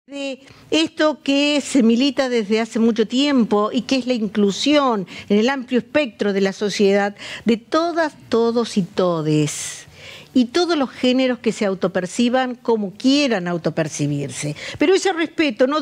De esto que se milita desde hace mucho tiempo y que es la inclusión en el amplio espectro de la sociedad de todas, todos y todes, y todos los géneros que se autoperciban como quieran autopercibirse. Pero ese respeto no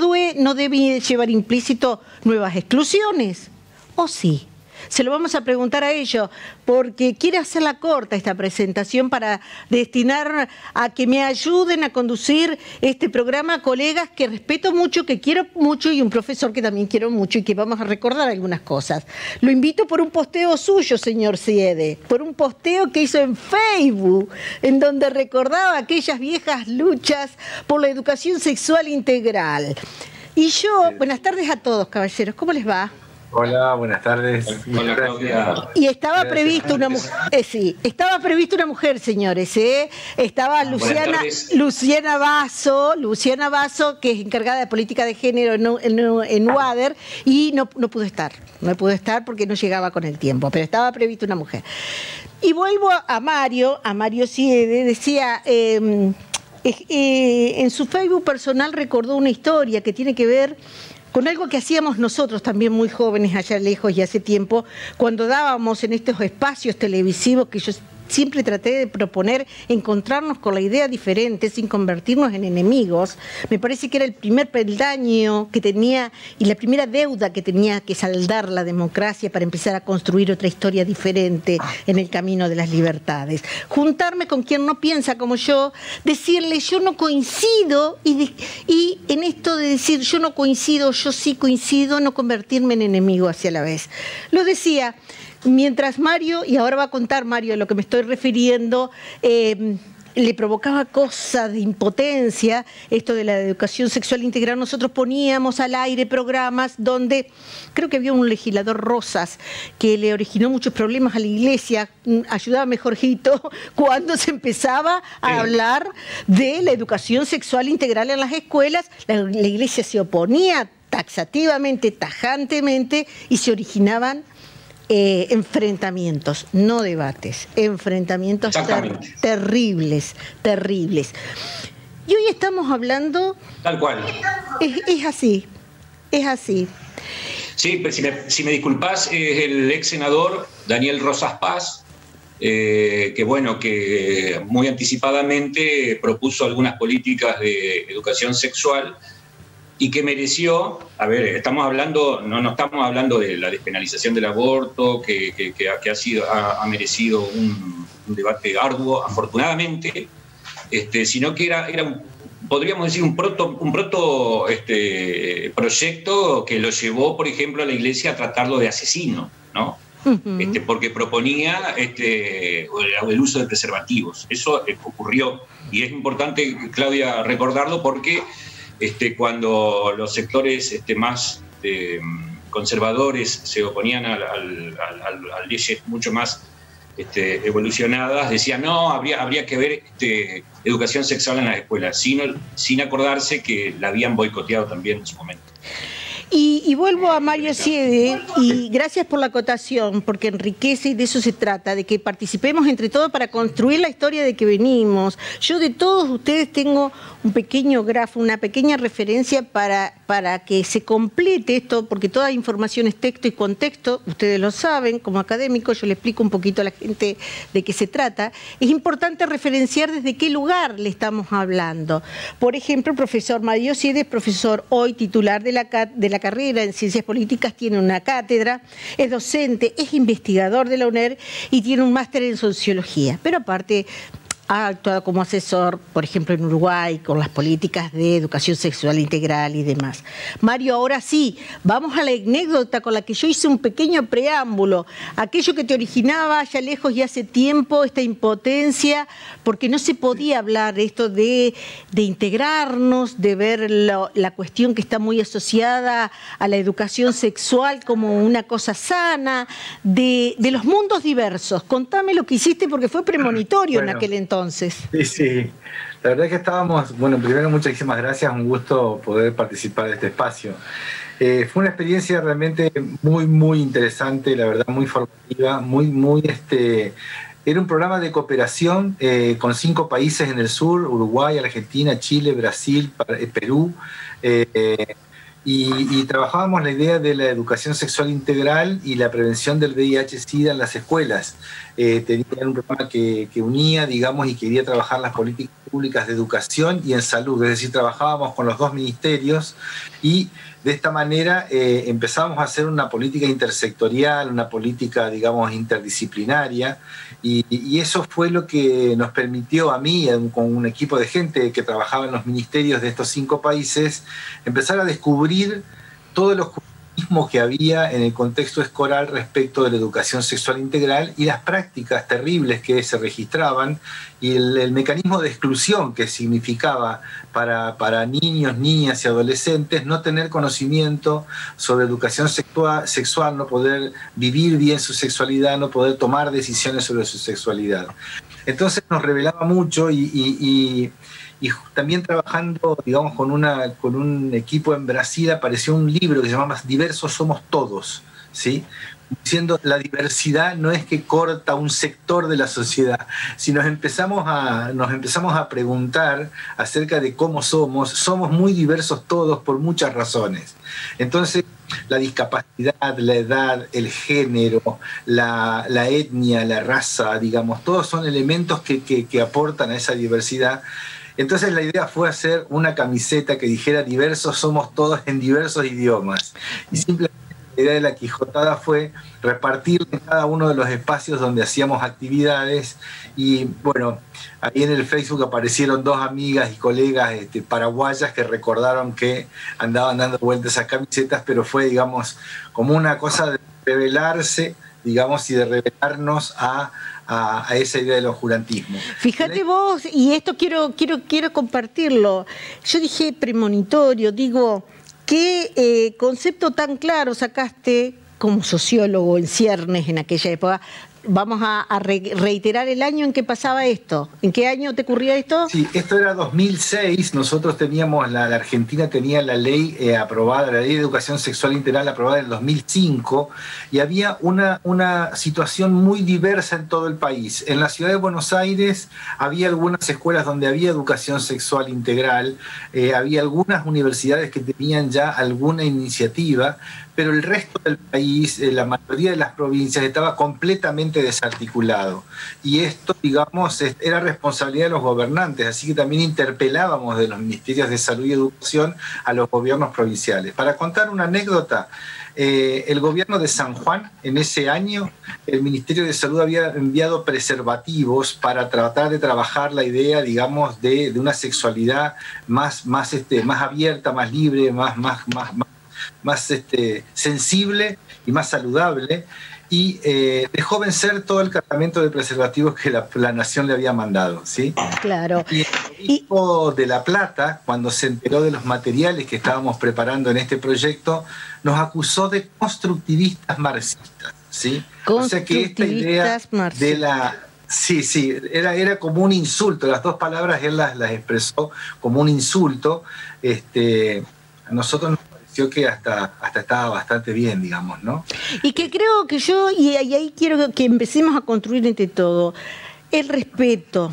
debe llevar implícito nuevas exclusiones, ¿o sí? Se lo vamos a preguntar a ellos, porque quiero hacerla corta esta presentación para destinar a que me ayuden a conducir este programa colegas que respeto mucho, que quiero mucho, y un profesor que también quiero mucho y que vamos a recordar algunas cosas. Lo invito por un posteo suyo, señor Siede, por un posteo que hizo en Facebook, en donde recordaba aquellas viejas luchas por la educación sexual integral. Y yo, buenas tardes a todos, caballeros, ¿cómo les va? Hola, buenas tardes. Hola, Claudia. Y estaba previsto una mujer, sí, estaba prevista una mujer, señores, estaba Luciana Basso, que es encargada de política de género en UADER, y no pudo estar porque no llegaba con el tiempo, pero estaba prevista una mujer. Y vuelvo a Mario Siede, decía, en su Facebook personal recordó una historia que tiene que ver con algo que hacíamos nosotros también muy jóvenes allá lejos y hace tiempo, cuando dábamos en estos espacios televisivos que yo siempre traté de proponer, encontrarnos con la idea diferente sin convertirnos en enemigos. Me parece que era el primer peldaño que tenía y la primera deuda que tenía que saldar la democracia para empezar a construir otra historia diferente en el camino de las libertades. Juntarme con quien no piensa como yo, decirle yo no coincido y en esto de decir yo no coincido, yo sí coincido, no convertirme en enemigo hacia la vez. Lo decía mientras Mario, y ahora va a contar Mario a lo que me estoy refiriendo, le provocaba cosas de impotencia, esto de la educación sexual integral. Nosotros poníamos al aire programas donde creo que había un legislador Rosas que le originó muchos problemas a la iglesia, ayúdame Jorgito, cuando se empezaba a hablar de la educación sexual integral en las escuelas. La iglesia se oponía taxativamente, tajantemente, y se originaban enfrentamientos, no debates, enfrentamientos terribles. Y hoy estamos hablando... Tal cual. Es así. Sí, pero si me disculpás, es el ex senador Daniel Rosas Paz, que muy anticipadamente propuso algunas políticas de educación sexual y que mereció, no estamos hablando de la despenalización del aborto, que ha merecido un debate arduo, afortunadamente, sino que era podríamos decir un proto proyecto que lo llevó, por ejemplo, a la iglesia a tratarlo de asesino, ¿no? Uh-huh. Porque proponía el uso de preservativos. Eso ocurrió, y es importante, Claudia, recordarlo, porque cuando los sectores más conservadores se oponían a leyes mucho más evolucionadas, decían no, habría que ver educación sexual en las escuelas, sin acordarse que la habían boicoteado también en su momento. Y vuelvo a Mario Siede, y gracias por la acotación, porque enriquece, y de eso se trata, de que participemos entre todos para construir la historia de que venimos. Yo de todos ustedes tengo un pequeño grafo, una pequeña referencia para que se complete esto, porque toda información es texto y contexto, ustedes lo saben, como académicos, yo le explico un poquito a la gente de qué se trata. Es importante referenciar desde qué lugar le estamos hablando. Por ejemplo, el profesor Mario Siede es profesor hoy titular de la carrera en Ciencias Políticas, tiene una cátedra, es docente, es investigador de la UNER y tiene un máster en Sociología. Pero aparte ha actuado como asesor, por ejemplo, en Uruguay, con las políticas de educación sexual integral y demás. Mario, ahora sí, vamos a la anécdota con la que yo hice un pequeño preámbulo, aquello que te originaba allá lejos y hace tiempo, esta impotencia, porque no se podía hablar de esto de integrarnos, de ver la cuestión que está muy asociada a la educación sexual como una cosa sana, de los mundos diversos. Contame lo que hiciste, porque fue premonitorio en aquel entonces. Sí. La verdad es que estábamos... Bueno, primero muchísimas gracias, un gusto poder participar de este espacio. Fue una experiencia realmente muy, muy interesante, la verdad, muy formativa, muy Era un programa de cooperación con 5 países en el sur: Uruguay, Argentina, Chile, Brasil, Perú. Y trabajábamos la idea de la educación sexual integral y la prevención del VIH-Sida en las escuelas. Tenían un programa que unía, digamos, y quería trabajar las políticas públicas de educación y en salud. Es decir, trabajábamos con los 2 ministerios y de esta manera empezamos a hacer una política intersectorial, una política, digamos, interdisciplinaria. Y eso fue lo que nos permitió a mí, con un equipo de gente que trabajaba en los ministerios de estos 5 países, empezar a descubrir todos los cuestionismos que había en el contexto escolar respecto de la educación sexual integral y las prácticas terribles que se registraban y el mecanismo de exclusión que significaba para niños, niñas y adolescentes no tener conocimiento sobre educación sexual, no poder vivir bien su sexualidad, no poder tomar decisiones sobre su sexualidad. Entonces nos revelaba mucho y también trabajando, digamos, con un equipo en Brasil, apareció un libro que se llama Diversos somos todos, ¿sí? Diciendo, la diversidad no es que corta un sector de la sociedad, sino nos empezamos a preguntar acerca de cómo somos muy diversos todos por muchas razones. Entonces, la discapacidad, la edad, el género, la etnia, la raza, digamos, todos son elementos que aportan a esa diversidad. Entonces la idea fue hacer una camiseta que dijera diversos somos todos en diversos idiomas. Y simplemente la idea de la Quijotada fue repartir en cada uno de los espacios donde hacíamos actividades. Y bueno, ahí en el Facebook aparecieron 2 amigas y colegas paraguayas que recordaron que andaban dando vueltas a camisetas, pero fue, digamos, como una cosa de revelarse, digamos, y de revelarnos a esa idea del oscurantismo. Fíjate vos, y esto quiero compartirlo. Yo dije premonitorio, digo, ¿qué concepto tan claro sacaste como sociólogo en ciernes en aquella época? Vamos a reiterar el año en que pasaba esto. ¿En qué año te ocurría esto? Sí, esto era 2006. Nosotros teníamos, la Argentina tenía la ley aprobada, la ley de educación sexual integral aprobada en el 2005, y había una situación muy diversa en todo el país. En la ciudad de Buenos Aires había algunas escuelas donde había educación sexual integral, había algunas universidades que tenían ya alguna iniciativa, pero el resto del país, la mayoría de las provincias, estaba completamente desarticulado. Y esto, digamos, era responsabilidad de los gobernantes, así que también interpelábamos de los ministerios de Salud y Educación a los gobiernos provinciales. Para contar una anécdota, el gobierno de San Juan, en ese año, el Ministerio de Salud había enviado preservativos para tratar de trabajar la idea, digamos, de una sexualidad más abierta, más libre, más sensible y más saludable, y dejó vencer todo el cargamento de preservativos que la nación le había mandado, ¿sí? Claro. Y el obispo de La Plata, cuando se enteró de los materiales que estábamos preparando en este proyecto, nos acusó de constructivistas marxistas, ¿sí? O sea que esta idea de la... Sí, era como un insulto. Las 2 palabras él las expresó como un insulto. A nosotros nos pareció que hasta estaba bastante bien, digamos, ¿no? Y que creo que y ahí quiero que empecemos a construir entre todo, el respeto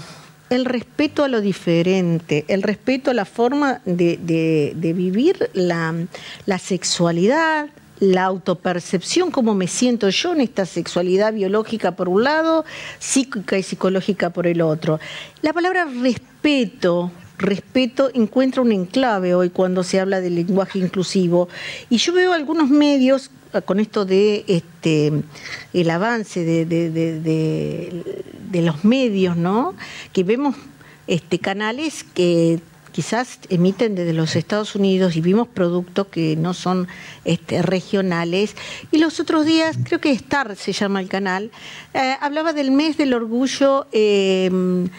a lo diferente, el respeto a la forma de vivir la sexualidad, la autopercepción, cómo me siento yo en esta sexualidad biológica por un lado, psíquica y psicológica por el otro. La palabra respeto encuentra un enclave hoy cuando se habla del lenguaje inclusivo. Y yo veo algunos medios, con esto de el avance de los medios, ¿no? Que vemos canales que quizás emiten desde los Estados Unidos y vimos productos que no son regionales. Y los otros días, creo que Star se llama el canal, hablaba del mes del orgullo de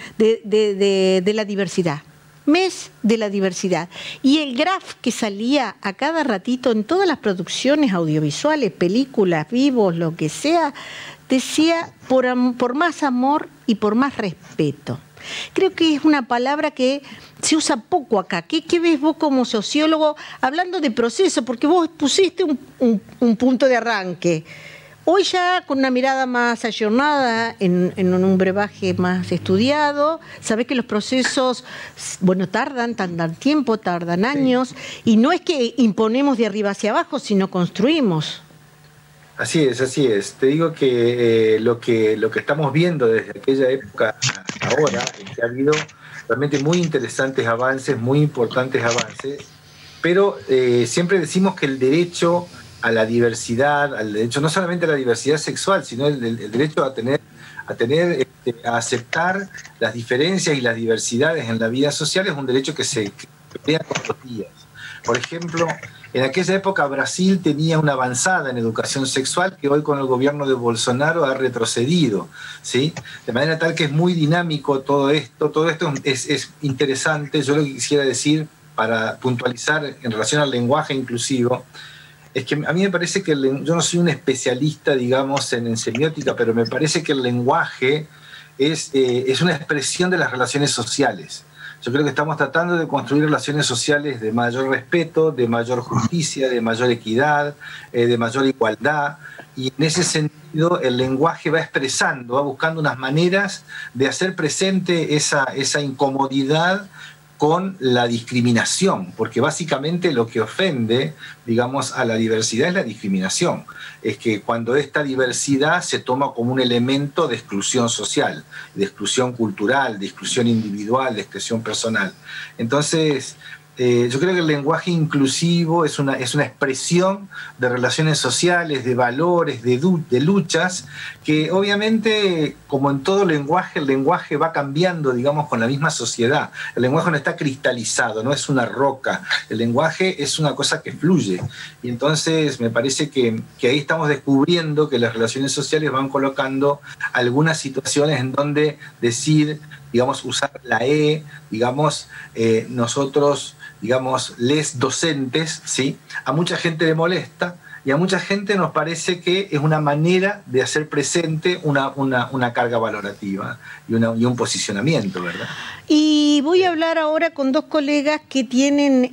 la diversidad. Mes de la diversidad. Y el graf que salía a cada ratito en todas las producciones audiovisuales, películas, vivos, lo que sea, decía por más amor y por más respeto. Creo que es una palabra que se usa poco acá. ¿Qué ves vos como sociólogo hablando de proceso? Porque vos pusiste un punto de arranque. Hoy ya con una mirada más ayornada, en un brebaje más estudiado, sabés que los procesos, bueno, tardan tiempo, tardan años, y no es que imponemos de arriba hacia abajo, sino construimos. Así es, así es. Te digo que lo que estamos viendo desde aquella época hasta ahora es que ha habido realmente muy interesantes avances, muy importantes avances, pero siempre decimos que el derecho a la diversidad, al derecho no solamente a la diversidad sexual, sino el derecho a a aceptar las diferencias y las diversidades en la vida social es un derecho que se crea todos los días. Por ejemplo, en aquella época Brasil tenía una avanzada en educación sexual que hoy con el gobierno de Bolsonaro ha retrocedido, ¿sí? De manera tal que es muy dinámico todo esto es interesante. Yo lo que quisiera decir para puntualizar en relación al lenguaje inclusivo es que a mí me parece que yo no soy un especialista, digamos, en semiótica, pero me parece que el lenguaje es una expresión de las relaciones sociales. Yo creo que estamos tratando de construir relaciones sociales de mayor respeto, de mayor justicia, de mayor equidad, de mayor igualdad, y en ese sentido el lenguaje va expresando, va buscando unas maneras de hacer presente esa incomodidad con la discriminación, porque básicamente lo que ofende, digamos, a la diversidad es la discriminación. Es que cuando esta diversidad se toma como un elemento de exclusión social, de exclusión cultural, de exclusión individual, de exclusión personal. Entonces, yo creo que el lenguaje inclusivo es una expresión de relaciones sociales, de valores, de luchas, que obviamente, como en todo lenguaje, el lenguaje va cambiando, digamos, con la misma sociedad. El lenguaje no está cristalizado, no es una roca. El lenguaje es una cosa que fluye. Y entonces me parece que ahí estamos descubriendo que las relaciones sociales van colocando algunas situaciones en donde decir, digamos, usar la E, digamos, nosotros, digamos, les docentes, ¿sí? A mucha gente le molesta y a mucha gente nos parece que es una manera de hacer presente una carga valorativa y un posicionamiento, ¿verdad? Y voy a hablar ahora con dos colegas que tienen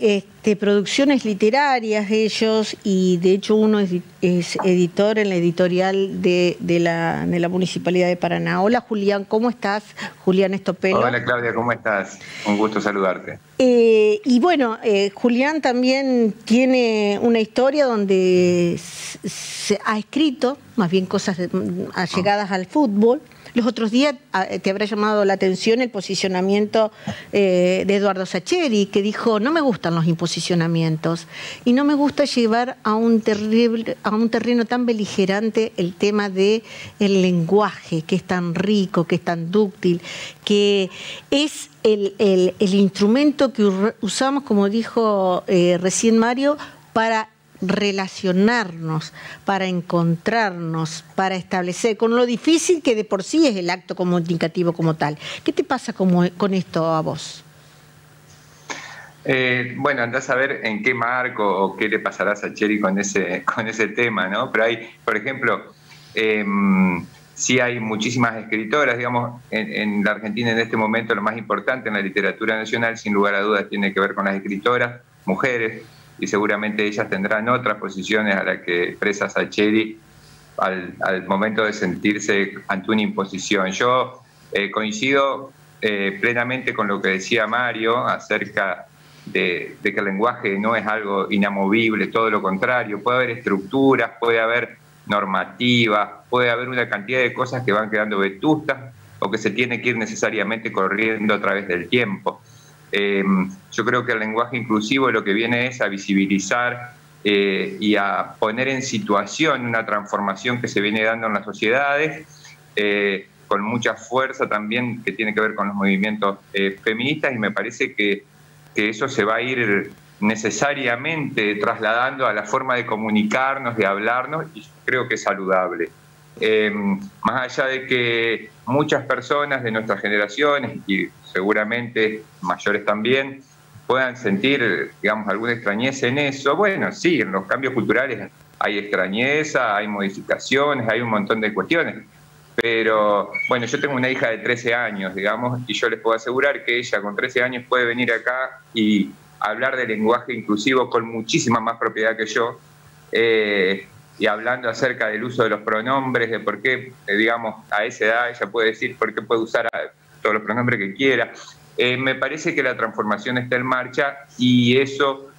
producciones literarias ellos, y de hecho uno es editor en la editorial de la Municipalidad de Paraná. Hola Julián, ¿cómo estás? Julián Estopelo. Hola Claudia, ¿cómo estás? Un gusto saludarte. Y bueno, Julián también tiene una historia donde se ha escrito, más bien cosas allegadas al fútbol. Los otros días te habrá llamado la atención el posicionamiento de Eduardo Sacheri, que dijo: no me gustan los imposicionamientos y no me gusta llevar a un terreno tan beligerante el tema del lenguaje, que es tan rico, que es tan dúctil, que es el instrumento que usamos, como dijo recién Mario, para relacionarnos, para encontrarnos, para establecer, con lo difícil que de por sí es el acto comunicativo como tal. ¿Qué te pasa con esto a vos? Bueno, andás a ver en qué marco o qué le pasará a Sacheri con ese tema, ¿no? Pero hay, por ejemplo, sí hay muchísimas escritoras, digamos, en la Argentina en este momento lo más importante en la literatura nacional, sin lugar a dudas, tiene que ver con las escritoras, mujeres, y seguramente ellas tendrán otras posiciones a las que expresa Sacheri al momento de sentirse ante una imposición. Yo coincido plenamente con lo que decía Mario acerca de que el lenguaje no es algo inamovible, todo lo contrario, puede haber estructuras, puede haber normativas, puede haber una cantidad de cosas que van quedando vetustas o que se tiene que ir necesariamente corriendo a través del tiempo. Yo creo que el lenguaje inclusivo lo que viene es a visibilizar y a poner en situación una transformación que se viene dando en las sociedades, con mucha fuerza también que tiene que ver con los movimientos feministas, y me parece que eso se va a ir necesariamente trasladando a la forma de comunicarnos, de hablarnos, y yo creo que es saludable. Más allá de que muchas personas de nuestras generaciones, y seguramente mayores también, puedan sentir, digamos, alguna extrañeza en eso, bueno, sí, en los cambios culturales hay extrañeza, hay modificaciones, hay un montón de cuestiones, pero bueno, yo tengo una hija de 13 años, digamos, y yo les puedo asegurar que ella con 13 años puede venir acá y hablar de lenguaje inclusivo con muchísima más propiedad que yo, y hablando acerca del uso de los pronombres, de por qué, digamos, a esa edad ella puede decir por qué puede usar todos los pronombres que quiera. Me parece que la transformación está en marcha y eso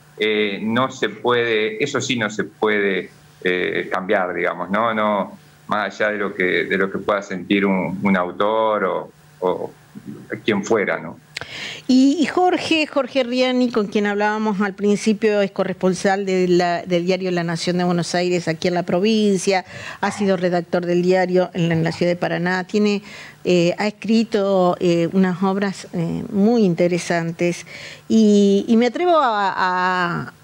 no se puede, eso sí no se puede cambiar, digamos, no más allá de lo que pueda sentir un autor o quien fuera, ¿no? Y Jorge Riani, con quien hablábamos al principio, es corresponsal del diario La Nación de Buenos Aires aquí en la provincia, ha sido redactor del diario en la ciudad de Paraná, ha escrito unas obras muy interesantes y me atrevo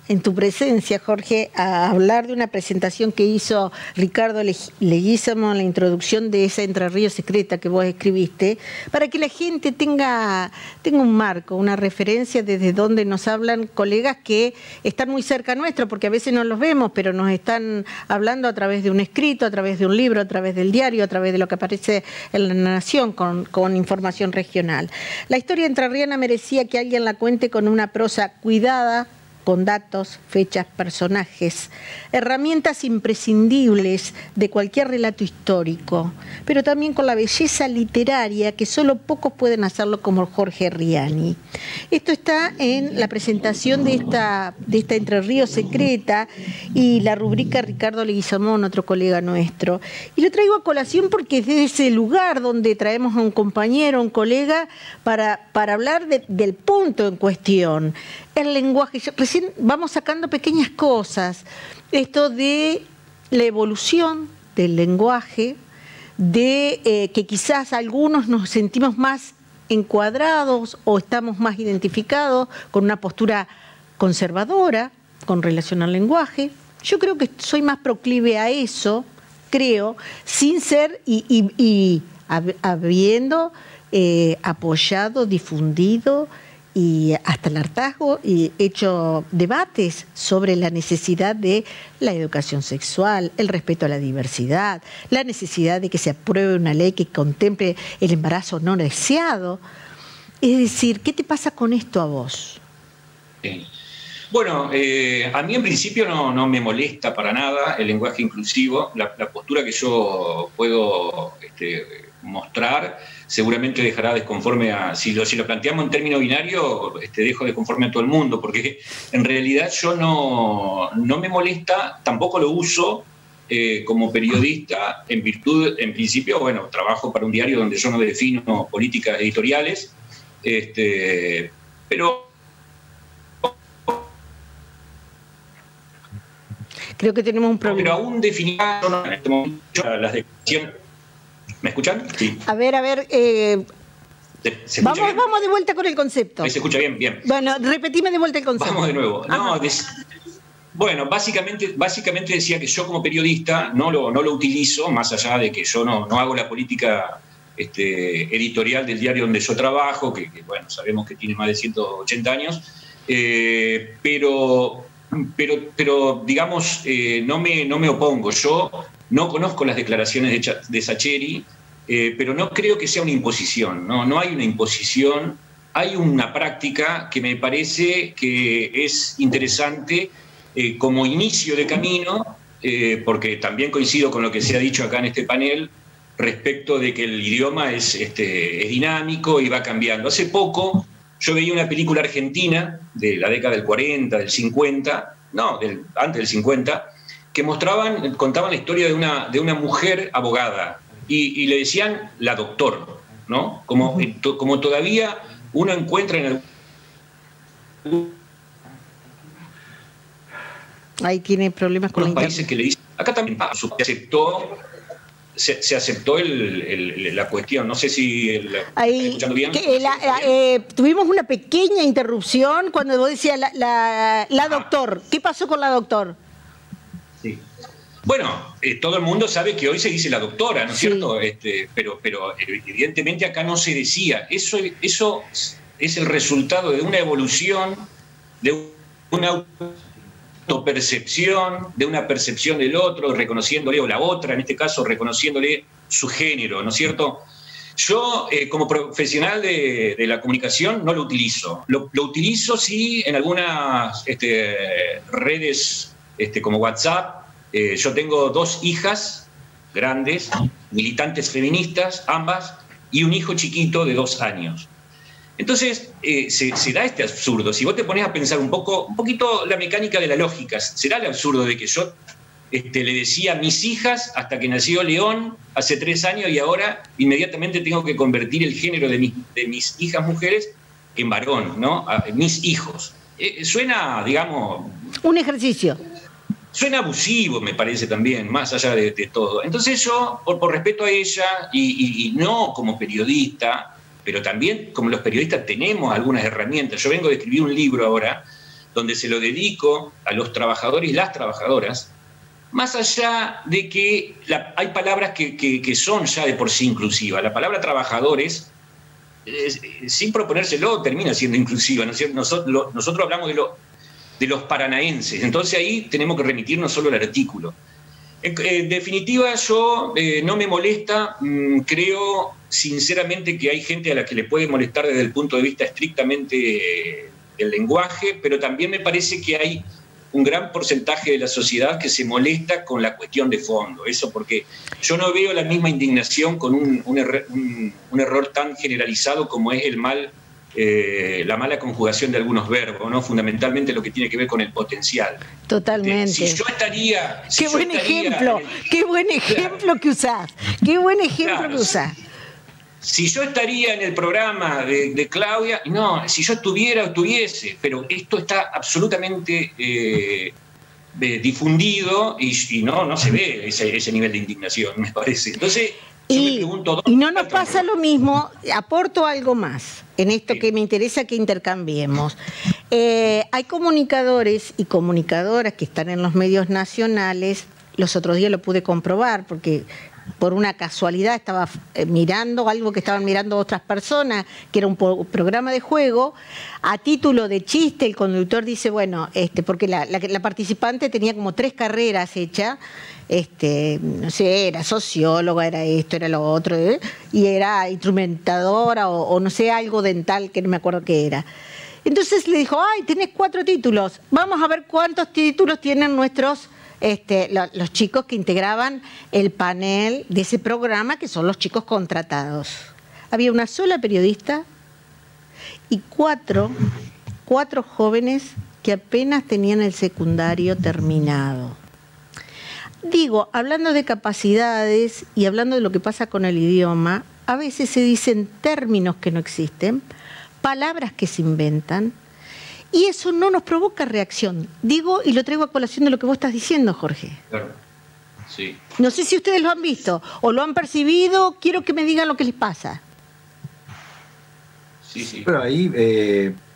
en tu presencia, Jorge, a hablar de una presentación que hizo Ricardo Leguízamo en la introducción de esa Entre Ríos secreta que vos escribiste, para que la gente tenga un marco, una referencia desde donde nos hablan colegas que están muy cerca nuestro, porque a veces no los vemos, pero nos están hablando a través de un escrito, a través de un libro, a través del diario, a través de lo que aparece en La Nación con información regional. La historia entrerriana merecía que alguien la cuente con una prosa cuidada, con datos, fechas, personajes, herramientas imprescindibles de cualquier relato histórico, pero también con la belleza literaria que solo pocos pueden hacerlo como Jorge Riani. Esto está en la presentación de esta Entre Ríos secreta y la rubrica Ricardo Leguizamón, otro colega nuestro. Y lo traigo a colación porque es de ese lugar donde traemos a un compañero, un colega, para hablar del punto en cuestión. El lenguaje, recién vamos sacando pequeñas cosas, esto de la evolución del lenguaje, de que quizás algunos nos sentimos más encuadrados o estamos más identificados con una postura conservadora con relación al lenguaje. Yo creo que soy más proclive a eso, creo, sin ser y habiendo apoyado, difundido y hasta el hartazgo y hecho debates sobre la necesidad de la educación sexual, el respeto a la diversidad, la necesidad de que se apruebe una ley que contemple el embarazo no deseado. Es decir, ¿qué te pasa con esto a vos? Bueno, a mí en principio no me molesta para nada el lenguaje inclusivo. La postura que yo puedo mostrar seguramente dejará desconforme si lo planteamos en término binario, dejo desconforme a todo el mundo, porque en realidad yo no me molesta, tampoco lo uso como periodista, en virtud, en principio, bueno, trabajo para un diario donde yo no defino políticas editoriales, pero creo que tenemos un problema. Pero aún definir en este momento las declaraciones. ¿Me escuchan? Sí. A ver. Vamos de vuelta con el concepto. Ahí se escucha bien, bien. Bueno, repetime de vuelta el concepto. Vamos de nuevo. Bueno, básicamente decía que yo como periodista no lo utilizo, más allá de que yo no hago la política editorial del diario donde yo trabajo, que bueno, sabemos que tiene más de 180 años, pero digamos, no me opongo. Yo no conozco las declaraciones de Sacheri, pero no creo que sea una imposición. No hay una imposición, hay una práctica que me parece que es interesante como inicio de camino, porque también coincido con lo que se ha dicho acá en este panel respecto de que el idioma es dinámico y va cambiando. Hace poco yo veía una película argentina de la década del 40, del 50, antes del 50, que contaban la historia de una mujer abogada y le decían la doctor, ¿no? Como todavía uno encuentra en el... Ahí tiene problemas con los países que le dicen... Acá también se aceptó la cuestión. No sé si ¿estás escuchando bien? Tuvimos una pequeña interrupción cuando vos decías la doctor. ¿Qué pasó con la doctor? Sí. Bueno, todo el mundo sabe que hoy se dice la doctora, ¿no es cierto? Pero evidentemente acá no se decía. Eso es el resultado de una evolución, de una autopercepción, de una percepción del otro, reconociéndole, o la otra, en este caso, reconociéndole su género, ¿no es cierto? Yo, como profesional de la comunicación, no lo utilizo. Lo utilizo, sí, en algunas redes como WhatsApp, Yo tengo 2 hijas grandes, militantes feministas, ambas, y un hijo chiquito de 2 años. Entonces, se da este absurdo. Si vos te pones a pensar un poquito la mecánica de la lógica, será el absurdo de que yo le decía a mis hijas hasta que nació León hace 3 años y ahora inmediatamente tengo que convertir el género de mis hijas mujeres en varón, ¿no? A mis hijos. Suena, digamos... Un ejercicio. Suena abusivo, me parece también, más allá de todo. Entonces yo, por respeto a ella, y no como periodista, pero también como los periodistas tenemos algunas herramientas. Yo vengo de escribir un libro ahora, donde se lo dedico a los trabajadores y las trabajadoras, más allá de que hay palabras que son ya de por sí inclusivas. La palabra trabajadores, sin proponérselo, termina siendo inclusiva, ¿no es cierto? Nosotros hablamos de los paranaenses, entonces ahí tenemos que remitirnos solo al artículo. En definitiva, yo no me molesta, creo sinceramente que hay gente a la que le puede molestar desde el punto de vista estrictamente del lenguaje, pero también me parece que hay un gran porcentaje de la sociedad que se molesta con la cuestión de fondo. Eso porque yo no veo la misma indignación con un error tan generalizado como es la mala conjugación de algunos verbos, ¿no? Fundamentalmente lo que tiene que ver con el potencial. Totalmente. Si yo estaría... Qué buen ejemplo que usás. Qué buen ejemplo que usás. Si yo estaría en el programa de Claudia, no, si yo estuviese, pero esto está absolutamente difundido y no se ve ese nivel de indignación, me parece. Entonces, yo me pregunto... Y no nos pasa lo mismo, aporto algo más en esto que me interesa que intercambiemos. Hay comunicadores y comunicadoras que están en los medios nacionales, los otros días lo pude comprobar porque... por una casualidad estaba mirando algo que estaban mirando otras personas, que era un programa de juego. A título de chiste, el conductor dice, bueno, porque la participante tenía como 3 carreras hechas, no sé, era socióloga, era esto, era lo otro, y era instrumentadora o no sé, algo dental, que no me acuerdo qué era. Entonces le dijo, ay, tenés 4 títulos, vamos a ver cuántos títulos tienen nuestros... los chicos que integraban el panel de ese programa, que son los chicos contratados. Había una sola periodista y 4 jóvenes que apenas tenían el secundario terminado. Digo, hablando de capacidades y hablando de lo que pasa con el idioma, a veces se dicen términos que no existen, palabras que se inventan, y eso no nos provoca reacción. Digo, y lo traigo a colación de lo que vos estás diciendo, Jorge. Claro. Sí. No sé si ustedes lo han visto o lo han percibido, quiero que me digan lo que les pasa. Sí. Bueno, ahí,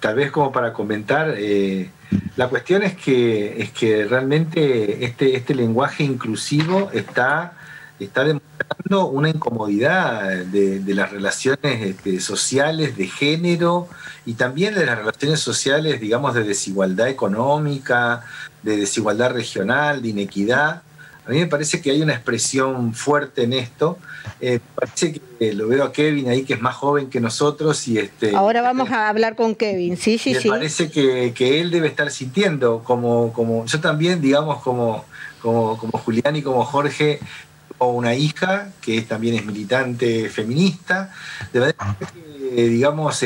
tal vez como para comentar, la cuestión es que realmente este lenguaje inclusivo está demostrando una incomodidad de las relaciones sociales, de género, y también de las relaciones sociales, digamos, de desigualdad económica, de desigualdad regional, de inequidad. A mí me parece que hay una expresión fuerte en esto. Parece que lo veo a Kevin ahí, que es más joven que nosotros. Ahora vamos a hablar con Kevin, sí. Me parece que él debe estar sintiendo, como yo también, digamos, como Julián y como Jorge, o una hija que también es militante feminista, de manera que, digamos,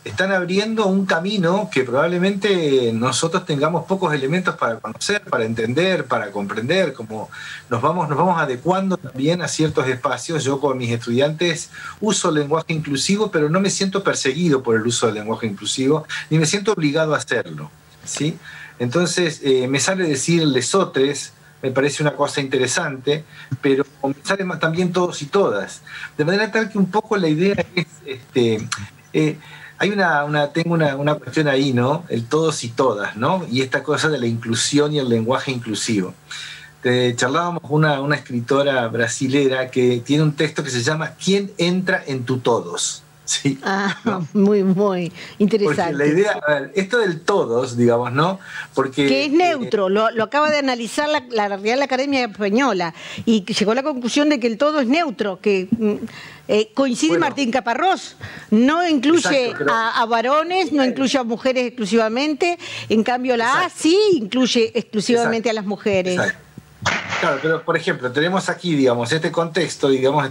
están abriendo un camino que probablemente nosotros tengamos pocos elementos para conocer, para entender, para comprender, como nos vamos adecuando también a ciertos espacios. Yo con mis estudiantes uso lenguaje inclusivo, pero no me siento perseguido por el uso del lenguaje inclusivo, ni me siento obligado a hacerlo, ¿sí? Entonces, me sale decir lesotres, me parece una cosa interesante, pero me sale también todos y todas. De manera tal que un poco la idea es, hay tengo una cuestión ahí, ¿no? El todos y todas, ¿no? Y esta cosa de la inclusión y el lenguaje inclusivo. Charlábamos con una escritora brasilera que tiene un texto que se llama ¿Quién entra en tu todos? Sí, ¿no? Muy interesante. Porque la idea, a ver, esto del todos, digamos, ¿no? Porque que es neutro, lo acaba de analizar la Real Academia Española y llegó a la conclusión de que el todo es neutro, que coincide Martín Caparrós, no incluye a varones, no incluye a mujeres exclusivamente, en cambio la A sí incluye exclusivamente a las mujeres. Claro, pero por ejemplo, tenemos aquí, digamos, este contexto, digamos,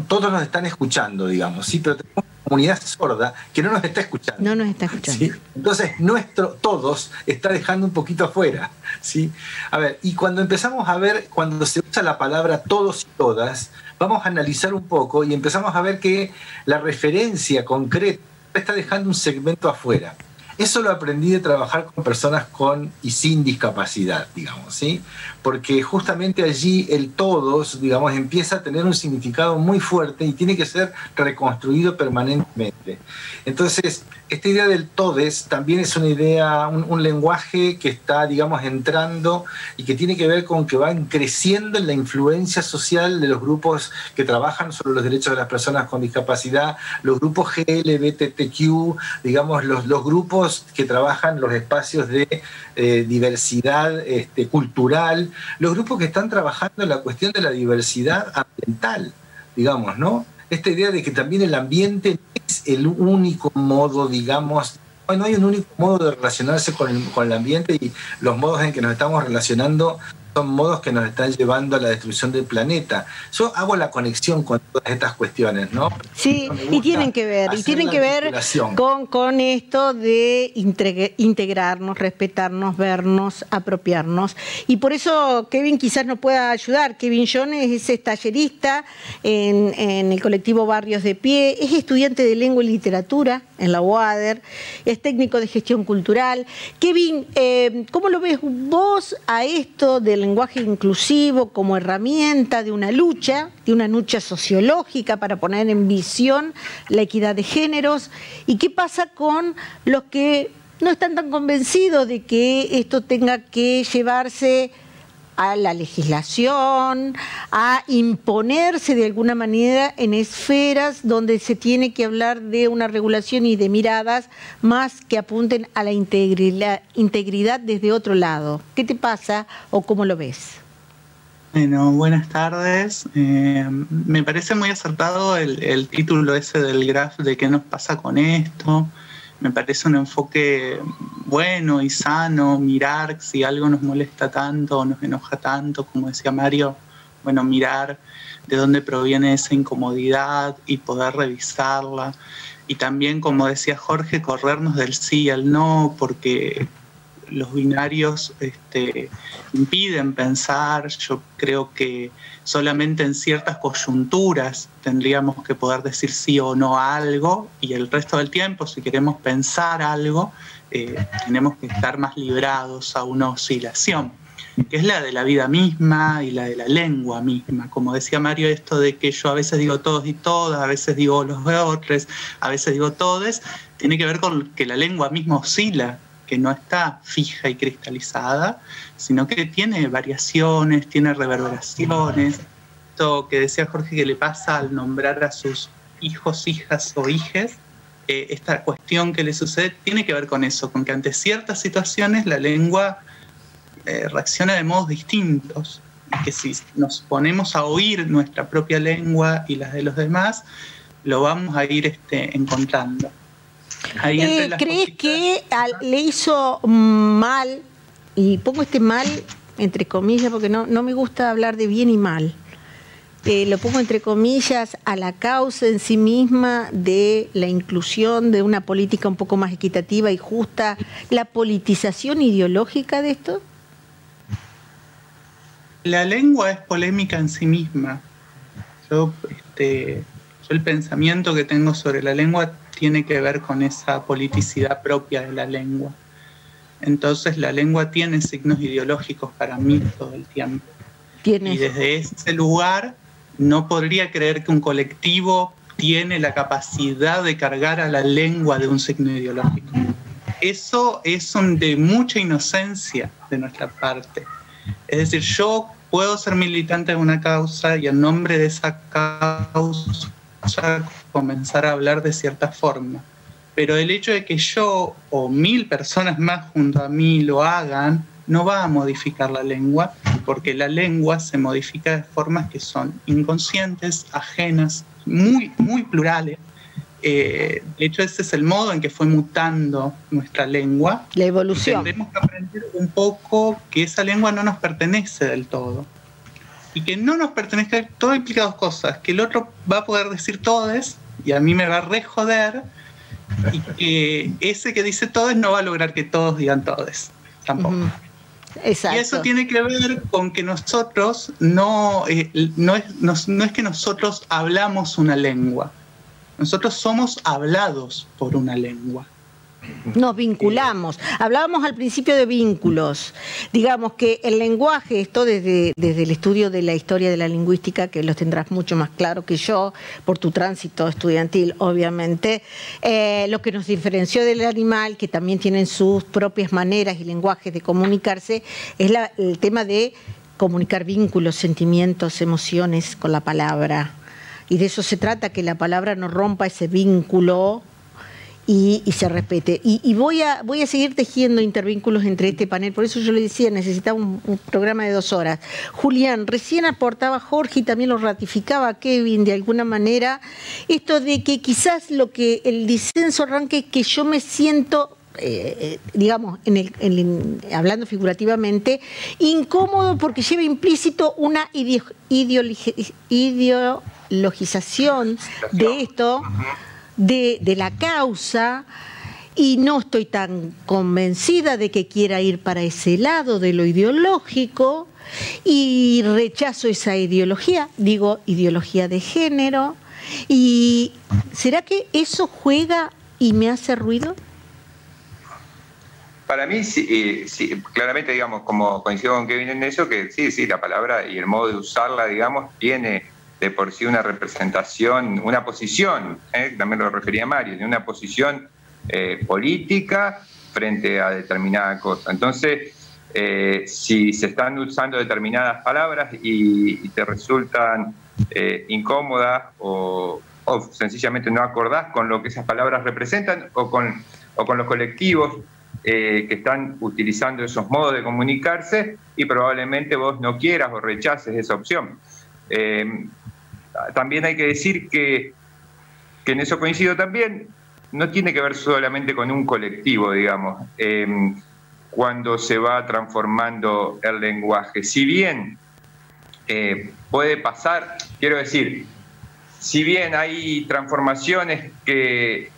todos nos están escuchando, digamos, sí, pero tenemos una comunidad sorda que no nos está escuchando. No nos está escuchando. ¿Sí? Entonces, todos está dejando un poquito afuera, ¿sí? A ver, y cuando empezamos a ver, cuando se usa la palabra todos y todas, vamos a analizar un poco y empezamos a ver que la referencia concreta está dejando un segmento afuera. Eso lo aprendí de trabajar con personas con y sin discapacidad, digamos, ¿sí? Porque justamente allí el todos, digamos, empieza a tener un significado muy fuerte y tiene que ser reconstruido permanentemente. Entonces, esta idea del todes también es una idea, un lenguaje que está, digamos, entrando y que tiene que ver con que van creciendo en la influencia social de los grupos que trabajan sobre los derechos de las personas con discapacidad, los grupos GLBTQ, digamos, los grupos que trabajan los espacios de diversidad cultural, los grupos que están trabajando en la cuestión de la diversidad ambiental, digamos, ¿no? Esta idea de que también el ambiente no es el único modo, digamos, no hay un único modo de relacionarse con el ambiente, y los modos en que nos estamos relacionando son modos que nos están llevando a la destrucción del planeta. Yo hago la conexión con todas estas cuestiones, ¿no? Sí, y tienen que ver con esto de integrarnos, respetarnos, vernos, apropiarnos. Y por eso Kevin quizás nos pueda ayudar. Kevin Jones es tallerista en el colectivo Barrios de Pie, es estudiante de lengua y literatura en la UADER, es técnico de gestión cultural. Kevin, ¿cómo lo ves vos a esto del lenguaje inclusivo como herramienta de una lucha sociológica para poner en visión la equidad de géneros? ¿Y qué pasa con los que no están tan convencidos de que esto tenga que llevarse a la legislación, a imponerse de alguna manera en esferas donde se tiene que hablar de una regulación y de miradas más que apunten a la integridad desde otro lado? ¿Qué te pasa o cómo lo ves? Bueno, buenas tardes. Me parece muy acertado el título ese del graph de qué nos pasa con esto. Me parece un enfoque bueno y sano, mirar si algo nos molesta tanto o nos enoja tanto, como decía Mario, bueno, mirar de dónde proviene esa incomodidad y poder revisarla. Y también, como decía Jorge, corrernos del sí al no, porque los binarios impiden pensar. Yo creo que solamente en ciertas coyunturas tendríamos que poder decir sí o no a algo, y el resto del tiempo, si queremos pensar algo, tenemos que estar más librados a una oscilación, que es la de la vida misma y la de la lengua misma. Como decía Mario, esto de que yo a veces digo todos y todas, a veces digo los otros, a veces digo todes, tiene que ver con que la lengua misma oscila, que no está fija y cristalizada, sino que tiene variaciones, tiene reverberaciones. Esto que decía Jorge que le pasa al nombrar a sus hijos, hijas o hijes, esta cuestión que le sucede tiene que ver con eso, con que ante ciertas situaciones la lengua reacciona de modos distintos, y que si nos ponemos a oír nuestra propia lengua y las de los demás, lo vamos a ir encontrando. ¿Crees que le hizo mal, y pongo mal entre comillas porque no me gusta hablar de bien y mal, lo pongo entre comillas, a la causa en sí misma de la inclusión de una política un poco más equitativa y justa, la politización ideológica de esto? La lengua es polémica en sí misma. Yo el pensamiento que tengo sobre la lengua tiene que ver con esa politicidad propia de la lengua. Entonces la lengua tiene signos ideológicos para mí todo el tiempo. Y desde ese lugar no podría creer que un colectivo tiene la capacidad de cargar a la lengua de un signo ideológico. Eso es de mucha inocencia de nuestra parte. Es decir, yo puedo ser militante de una causa y en nombre de esa causa comenzar a hablar de cierta forma, pero el hecho de que yo o 1000 personas más junto a mí lo hagan no va a modificar la lengua, porque la lengua se modifica de formas que son inconscientes, ajenas, muy, muy plurales. De hecho, ese es el modo en que fue mutando nuestra lengua. La evolución. Tendremos que aprender un poco que esa lengua no nos pertenece del todo. y que no nos pertenezca, todo implica dos cosas: que el otro va a poder decir todes y a mí me va a re joder, y que ese que dice todes no va a lograr que todos digan todes tampoco. Exacto. Y eso tiene que ver con que nosotros no es que nosotros hablamos una lengua, nosotros somos hablados por una lengua. Nos vinculamos. Hablábamos al principio de vínculos. Digamos que el lenguaje, esto desde el estudio de la historia de la lingüística, que los tendrás mucho más claro que yo, por tu tránsito estudiantil, obviamente, lo que nos diferenció del animal, que también tienen sus propias maneras y lenguajes de comunicarse, es el tema de comunicar vínculos, sentimientos, emociones con la palabra. Y de eso se trata, que la palabra no rompa ese vínculo y se respete. Y voy a seguir tejiendo intervínculos entre este panel. Por eso yo le decía, necesitaba un programa de 2 horas. Julián, recién aportaba Jorge y también lo ratificaba Kevin de alguna manera, esto de que quizás lo que el disenso arranque es que yo me siento, digamos, hablando figurativamente, incómodo porque lleva implícito una ideologización de esto, de la causa, y no estoy tan convencida de que quiera ir para ese lado de lo ideológico, y rechazo esa ideología, digo ideología de género. ¿Y será que eso juega y me hace ruido? Para mí, sí, claramente, digamos, como coincido con Kevin en eso, que sí, la palabra y el modo de usarla, digamos, tiene de por sí una representación, una posición, también lo refería Mario, de una posición política frente a determinada cosa. Entonces, si se están usando determinadas palabras y te resultan incómodas o sencillamente no acordás con lo que esas palabras representan o con los colectivos que están utilizando esos modos de comunicarse, y probablemente vos no quieras o rechaces esa opción. También hay que decir que en eso coincido también, no tiene que ver solamente con un colectivo, digamos, cuando se va transformando el lenguaje. Si bien puede pasar, quiero decir, si bien hay transformaciones que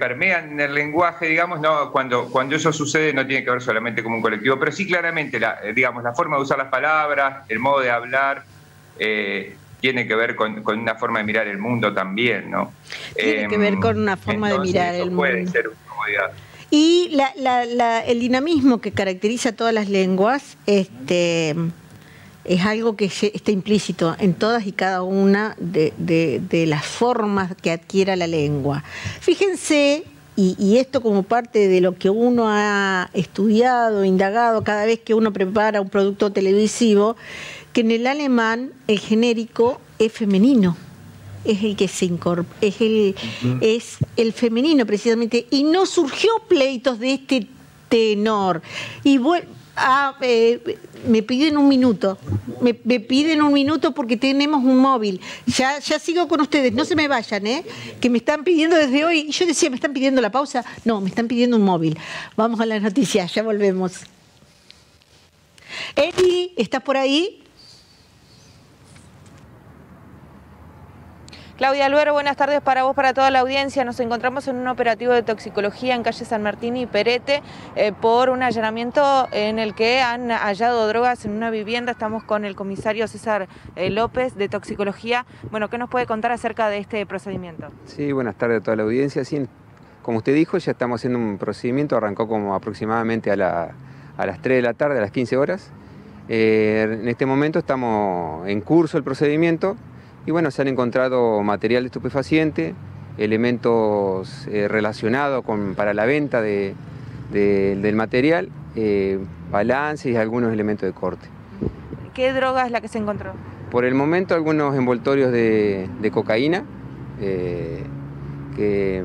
permean el lenguaje, digamos, no, cuando eso sucede no tiene que ver solamente con un colectivo, pero sí claramente la forma de usar las palabras, el modo de hablar, tiene que ver con una forma de mirar el mundo también, ¿no? Tiene que ver con una forma de mirar el mundo. Puede ser una comodidad. Y el dinamismo que caracteriza a todas las lenguas es algo que está implícito en todas y cada una de las formas que adquiera la lengua. Fíjense, y esto como parte de lo que uno ha estudiado, indagado cada vez que uno prepara un producto televisivo, que en el alemán el genérico es femenino, es el que se incorpora, es el femenino precisamente, y no surgió pleitos de este tenor. Y me piden un minuto, me piden un minuto porque tenemos un móvil. Ya sigo con ustedes, no se me vayan, que me están pidiendo desde hoy. Y yo decía, ¿me están pidiendo la pausa? No, me están pidiendo un móvil. Vamos a las noticias, ya volvemos. Eli, ¿estás por ahí? Claudia Alvero, buenas tardes para vos, para toda la audiencia. Nos encontramos en un operativo de toxicología en calle San Martín y Perete por un allanamiento en el que han hallado drogas en una vivienda. Estamos con el comisario César López de toxicología. Bueno, ¿qué nos puede contar acerca de este procedimiento? Sí, buenas tardes a toda la audiencia. Sí, como usted dijo, ya estamos haciendo un procedimiento, arrancó como aproximadamente a las 3 de la tarde, a las 15 horas. En este momento estamos en curso el procedimiento. Y bueno, se han encontrado material de estupefaciente, elementos relacionados para la venta del material, balances y algunos elementos de corte. ¿Qué droga es la que se encontró? Por el momento algunos envoltorios de cocaína, que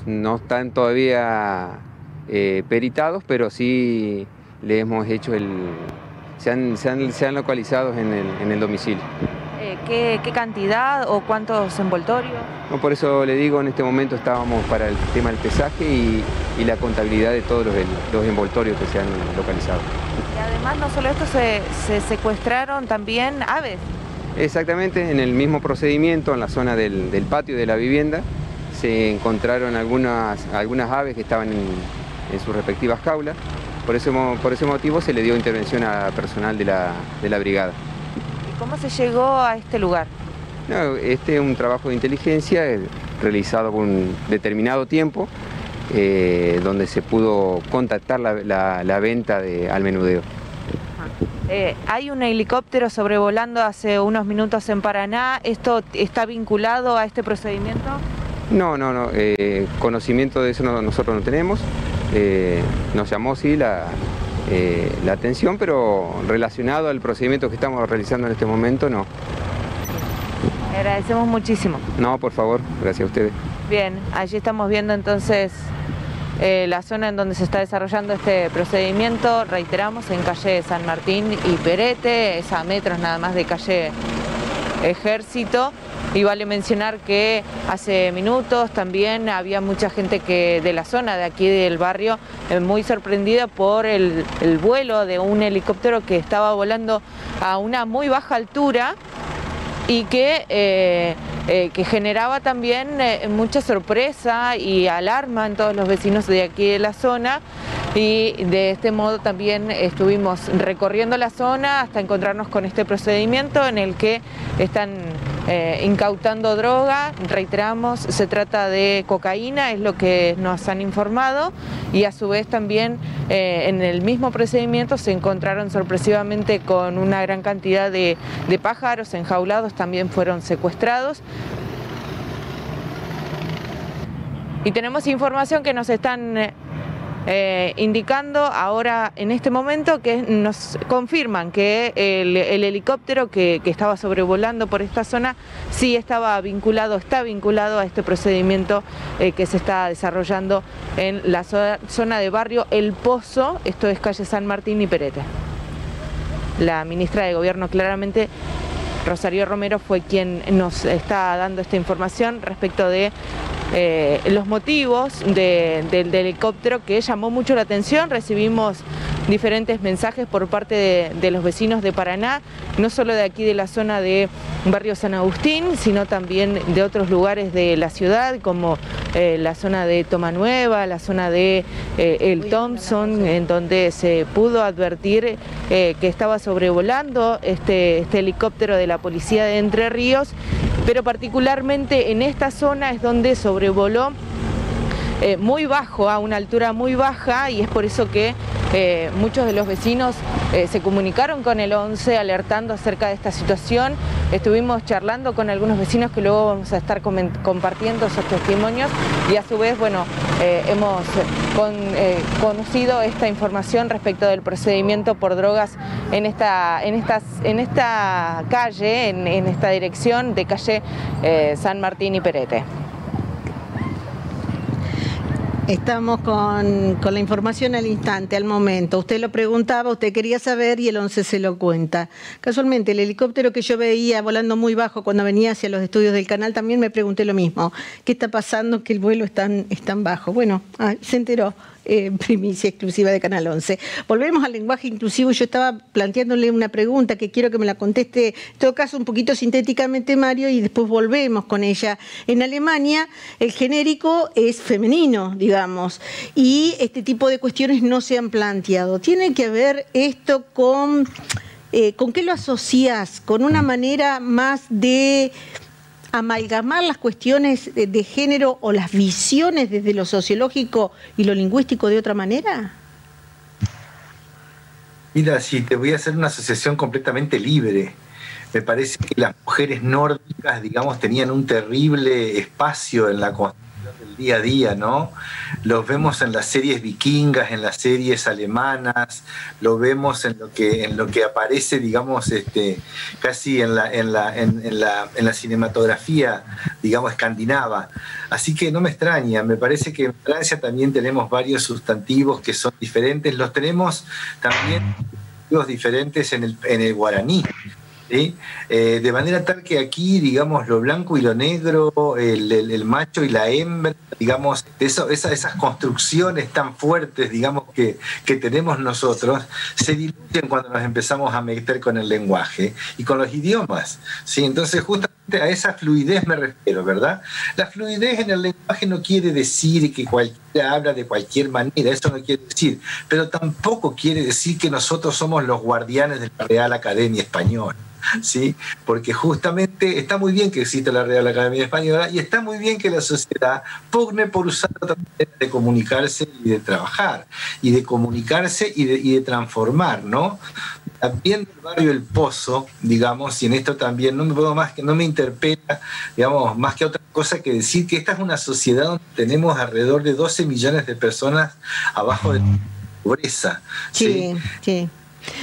no están todavía peritados, pero sí le hemos hecho se han localizado en el domicilio. ¿Qué cantidad o cuántos envoltorios? No, por eso le digo, en este momento estábamos para el tema del pesaje y la contabilidad de todos los envoltorios que se han localizado. además no solo esto, se secuestraron también aves. Exactamente, en el mismo procedimiento, en la zona del patio de la vivienda, se encontraron algunas aves que estaban en sus respectivas jaulas. Por ese motivo se le dio intervención a personal de la brigada. ¿Y cómo se llegó a este lugar? No, este es un trabajo de inteligencia realizado por un determinado tiempo, donde se pudo contactar la venta al menudeo. Hay un helicóptero sobrevolando hace unos minutos en Paraná. ¿Esto está vinculado a este procedimiento? No. Conocimiento de eso nosotros no tenemos. Nos llamó sí la atención, pero relacionado al procedimiento que estamos realizando en este momento, no. Le agradecemos muchísimo. No, por favor, gracias a ustedes. Bien, allí estamos viendo entonces la zona en donde se está desarrollando este procedimiento, reiteramos, en calle San Martín y Perete, es a metros nada más de calle Ejército. Y vale mencionar que hace minutos también había mucha gente de la zona de aquí del barrio muy sorprendida por el vuelo de un helicóptero que estaba volando a una muy baja altura y que generaba también mucha sorpresa y alarma en todos los vecinos de aquí de la zona. Y de este modo también estuvimos recorriendo la zona hasta encontrarnos con este procedimiento en el que están incautando droga. Reiteramos, se trata de cocaína, es lo que nos han informado, y a su vez también en el mismo procedimiento se encontraron sorpresivamente con una gran cantidad de pájaros enjaulados, también fueron secuestrados. Y tenemos información que nos están indicando ahora en este momento, que nos confirman que el helicóptero que estaba sobrevolando por esta zona sí está vinculado a este procedimiento que se está desarrollando en la zona de barrio El Pozo, esto es calle San Martín y Perete. La ministra de Gobierno, claramente, Rosario Romero, fue quien nos está dando esta información respecto de los motivos del helicóptero, que llamó mucho la atención. Recibimos diferentes mensajes por parte de los vecinos de Paraná, no solo de aquí de la zona de Barrio San Agustín, sino también de otros lugares de la ciudad, como la zona de Toma Nueva, la zona de El Thompson, en donde se pudo advertir que estaba sobrevolando este helicóptero de la policía de Entre Ríos, pero particularmente en esta zona es donde sobrevoló muy bajo, a una altura muy baja, y es por eso que muchos de los vecinos se comunicaron con el 11 alertando acerca de esta situación. Estuvimos charlando con algunos vecinos que luego vamos a estar compartiendo esos testimonios, y a su vez, bueno, hemos conocido esta información respecto del procedimiento por drogas en esta calle, en esta dirección de calle San Martín y Perete. Estamos con la información al instante, al momento. Usted lo preguntaba, usted quería saber y el 11 se lo cuenta. Casualmente, el helicóptero que yo veía volando muy bajo cuando venía hacia los estudios del canal, también me pregunté lo mismo. ¿Qué está pasando que el vuelo es tan bajo? Bueno, se enteró. Primicia exclusiva de Canal 11. Volvemos al lenguaje inclusivo. Yo estaba planteándole una pregunta que quiero que me la conteste, en todo caso un poquito sintéticamente, Mario, y después volvemos con ella. En Alemania el genérico es femenino, digamos, y este tipo de cuestiones no se han planteado. ¿Tiene que ver esto con qué lo asociás? ¿Con una manera más de amalgamar las cuestiones de género o las visiones desde lo sociológico y lo lingüístico de otra manera? Mira, si te voy a hacer una asociación completamente libre. Me parece que las mujeres nórdicas, digamos, tenían un terrible espacio en la construcción del día a día, ¿no? Los vemos en las series vikingas, en las series alemanas, lo vemos en lo que aparece, digamos, casi en la cinematografía, digamos, escandinava. Así que no me extraña, me parece que en Francia también tenemos varios sustantivos que son diferentes, los tenemos también diferentes en el guaraní. ¿Sí? De manera tal que aquí, digamos, lo blanco y lo negro, el macho y la hembra, digamos, esas construcciones tan fuertes, digamos, que tenemos nosotros se diluyen cuando nos empezamos a meter con el lenguaje y con los idiomas, ¿sí? Entonces justamente a esa fluidez me refiero, ¿verdad? La fluidez en el lenguaje no quiere decir que cualquiera habla de cualquier manera, eso no quiere decir, pero tampoco quiere decir que nosotros somos los guardianes de la Real Academia Española. ¿Sí? Porque justamente está muy bien que exista la Real Academia Española y está muy bien que la sociedad pugne por usar otra manera de comunicarse y de trabajar, y de comunicarse y de transformar, ¿no? También el barrio El Pozo, digamos, y en esto también no me interpela, digamos, más que otra cosa que decir que esta es una sociedad donde tenemos alrededor de 12 millones de personas abajo de la pobreza. Sí, ¿sí? Sí.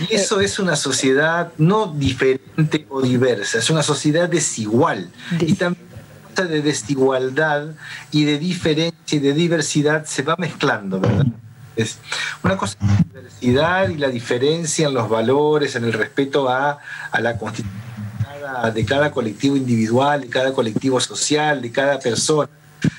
Y eso es una sociedad no diferente o diversa, es una sociedad desigual. Y también la cosa de desigualdad y de diferencia y de diversidad se va mezclando, ¿verdad? Es una cosa de la diversidad y la diferencia en los valores, en el respeto a la constitución de cada colectivo individual, de cada colectivo social, de cada persona.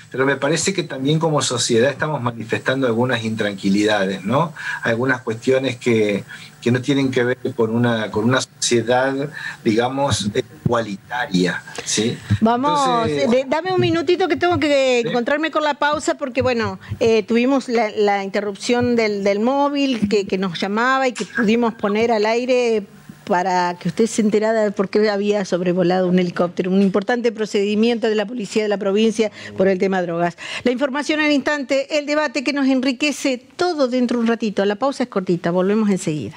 Pero me parece que también como sociedad estamos manifestando algunas intranquilidades, ¿no? Algunas cuestiones que no tienen que ver con una sociedad, digamos, igualitaria, ¿sí? Vamos, entonces, dame un minutito que tengo que encontrarme con la pausa porque, bueno, tuvimos la interrupción del móvil que nos llamaba y que pudimos poner al aire para que usted se enterara de por qué había sobrevolado un helicóptero, un importante procedimiento de la policía de la provincia por el tema de drogas. La información al instante, el debate que nos enriquece todo dentro de un ratito. La pausa es cortita, volvemos enseguida.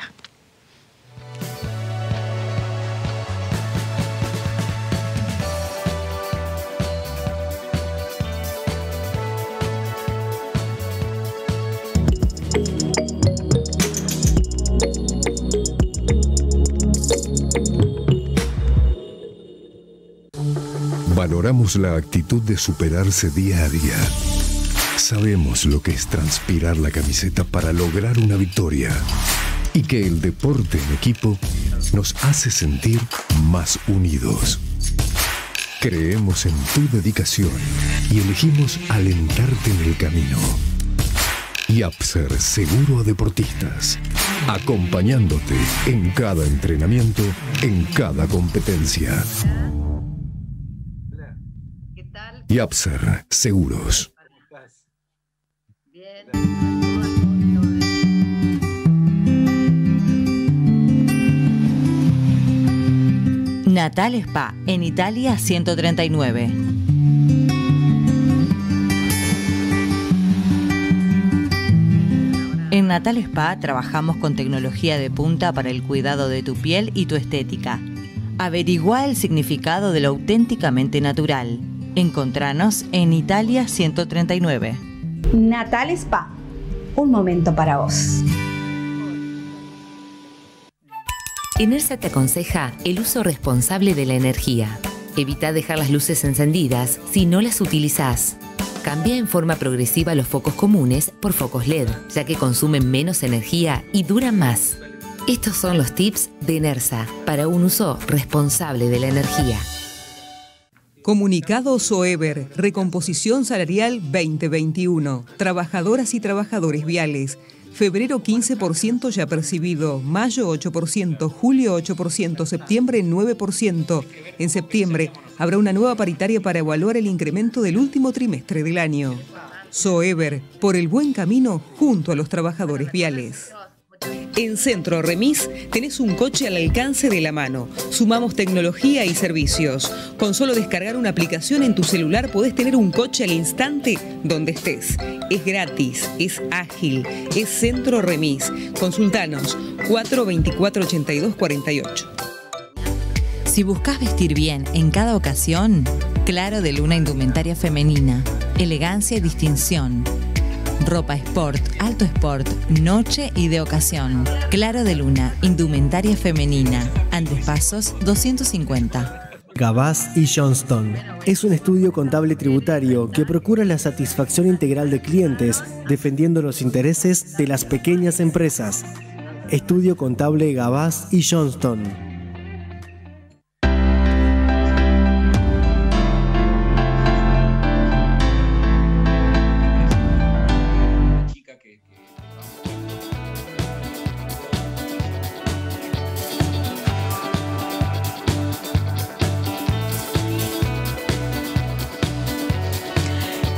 Valoramos la actitud de superarse día a día. Sabemos lo que es transpirar la camiseta para lograr una victoria y que el deporte en equipo nos hace sentir más unidos. Creemos en tu dedicación y elegimos alentarte en el camino. Yapser Seguro a Deportistas, acompañándote en cada entrenamiento, en cada competencia. Yapser Seguros. Natal Spa, en Italia 139. En Natal Spa trabajamos con tecnología de punta para el cuidado de tu piel y tu estética. Averigua el significado de lo auténticamente natural. Encontranos en Italia 139. Natal Spa, un momento para vos. ENERSA te aconseja el uso responsable de la energía. Evita dejar las luces encendidas si no las utilizás. Cambia en forma progresiva los focos comunes por focos LED, ya que consumen menos energía y duran más. Estos son los tips de ENERSA para un uso responsable de la energía. Comunicado SOEBER, recomposición salarial 2021. Trabajadoras y trabajadores viales. Febrero 15% ya percibido, mayo 8%, julio 8%, septiembre 9%. En septiembre habrá una nueva paritaria para evaluar el incremento del último trimestre del año. SOEBER, por el buen camino junto a los trabajadores viales. En Centro Remis tenés un coche al alcance de la mano. Sumamos tecnología y servicios. Con solo descargar una aplicación en tu celular podés tener un coche al instante donde estés. Es gratis, es ágil, es Centro Remis. Consultanos 424-8248. Si buscas vestir bien en cada ocasión, Claro de Luna Indumentaria Femenina. Elegancia y distinción. Ropa sport, alto sport, noche y de ocasión. Claro de Luna, indumentaria femenina. Andrés Pasos, 250. Gabás y Johnston es un estudio contable tributario que procura la satisfacción integral de clientes, defendiendo los intereses de las pequeñas empresas. Estudio contable Gabás y Johnston.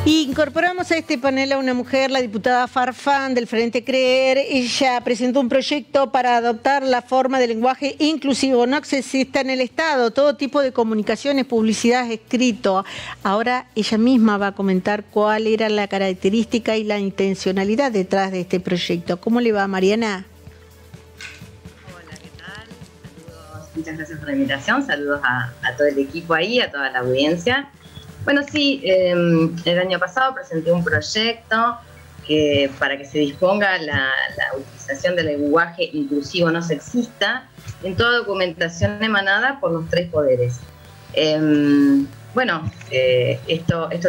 Incorporamos a este panel a una mujer, la diputada Farfán del Frente Creer. Ella presentó un proyecto para adoptar la forma de lenguaje inclusivo no sexista en el Estado, todo tipo de comunicaciones, publicidad, escrito. Ahora ella misma va a comentar cuál era la característica y la intencionalidad detrás de este proyecto. ¿Cómo le va, Mariana? Hola, ¿qué tal? Saludos, muchas gracias por la invitación, saludos a todo el equipo ahí, a toda la audiencia. Bueno, sí, el año pasado presenté un proyecto para que se disponga la utilización del lenguaje inclusivo no sexista en toda documentación emanada por los 3 poderes. Esto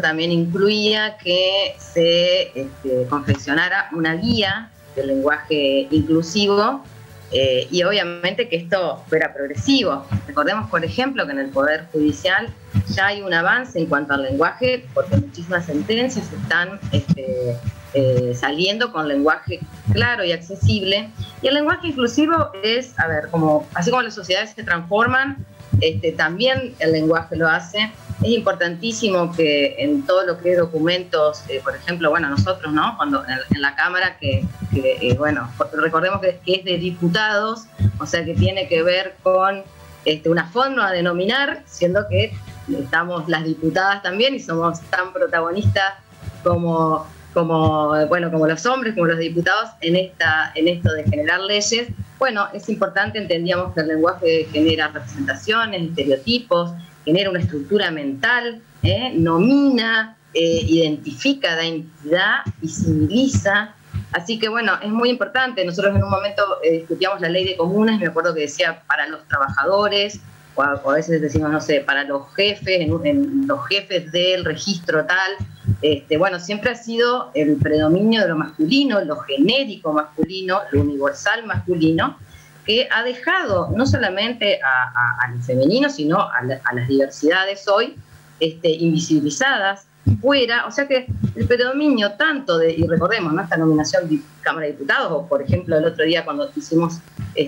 también incluía que se confeccionara una guía del lenguaje inclusivo y obviamente que esto fuera progresivo. Recordemos, por ejemplo, que en el Poder Judicial ya hay un avance en cuanto al lenguaje, porque muchísimas sentencias están saliendo con lenguaje claro y accesible. Y el lenguaje inclusivo es, así como las sociedades se transforman, también el lenguaje lo hace. Es importantísimo que en todo lo que es documentos, por ejemplo, nosotros, ¿no? Cuando en la Cámara, recordemos que es de diputados, o sea que tiene que ver con una forma de denominar, siendo que estamos las diputadas también y somos tan protagonistas como los hombres, como los diputados en esto de generar leyes. Bueno, es importante, entendíamos que el lenguaje genera representaciones, estereotipos, genera una estructura mental, nomina, identifica, da identidad, visibiliza. Así que es muy importante. Nosotros en un momento discutíamos la ley de comunas, me acuerdo que decía para los trabajadores, o a veces decimos, no sé, para los jefes, en los jefes del registro tal. Siempre ha sido el predominio de lo masculino, lo genérico masculino, lo universal masculino, que ha dejado no solamente al femenino, sino a las diversidades hoy invisibilizadas, fuera. O sea que el predominio tanto y recordemos, ¿no?, esta nominación de Cámara de Diputados, o por ejemplo el otro día cuando hicimos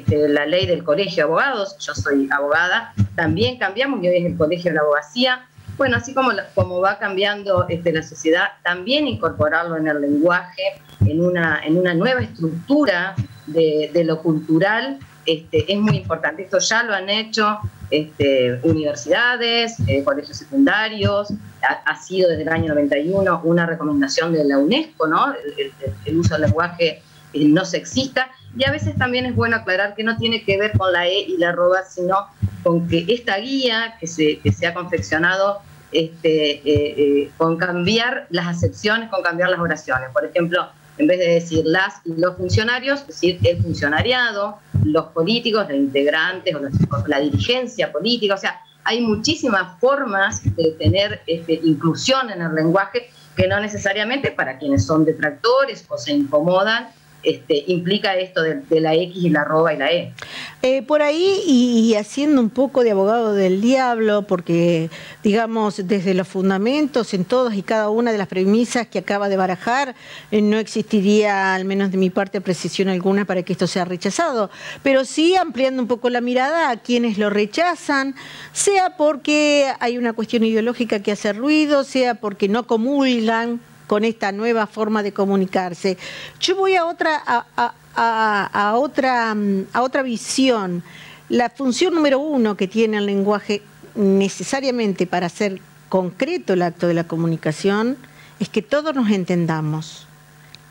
la ley del Colegio de Abogados, yo soy abogada, también cambiamos y hoy es el Colegio de la Abogacía. Bueno, así como va cambiando la sociedad, también incorporarlo en el lenguaje, en una nueva estructura de lo cultural, es muy importante. Esto ya lo han hecho universidades, colegios secundarios, ha sido desde el año 91 una recomendación de la UNESCO, ¿no?, el uso del lenguaje no sexista. Y a veces también es bueno aclarar que no tiene que ver con la E y la arroba, sino con que esta guía que se ha confeccionado con cambiar las acepciones, con cambiar las oraciones. Por ejemplo, en vez de decir las y los funcionarios, decir el funcionariado, los políticos, los integrantes, o la dirigencia política. O sea, hay muchísimas formas de tener inclusión en el lenguaje que no necesariamente para quienes son detractores o se incomodan implica esto de la X y la arroba y la E. Por ahí, y haciendo un poco de abogado del diablo, porque digamos desde los fundamentos, en todas y cada una de las premisas que acaba de barajar, no existiría, al menos de mi parte, precisión alguna para que esto sea rechazado, pero sí ampliando un poco la mirada a quienes lo rechazan, sea porque hay una cuestión ideológica que hace ruido, sea porque no comulgan con esta nueva forma de comunicarse. Yo voy a otra visión. La función número 1 que tiene el lenguaje necesariamente para hacer concreto el acto de la comunicación es que todos nos entendamos,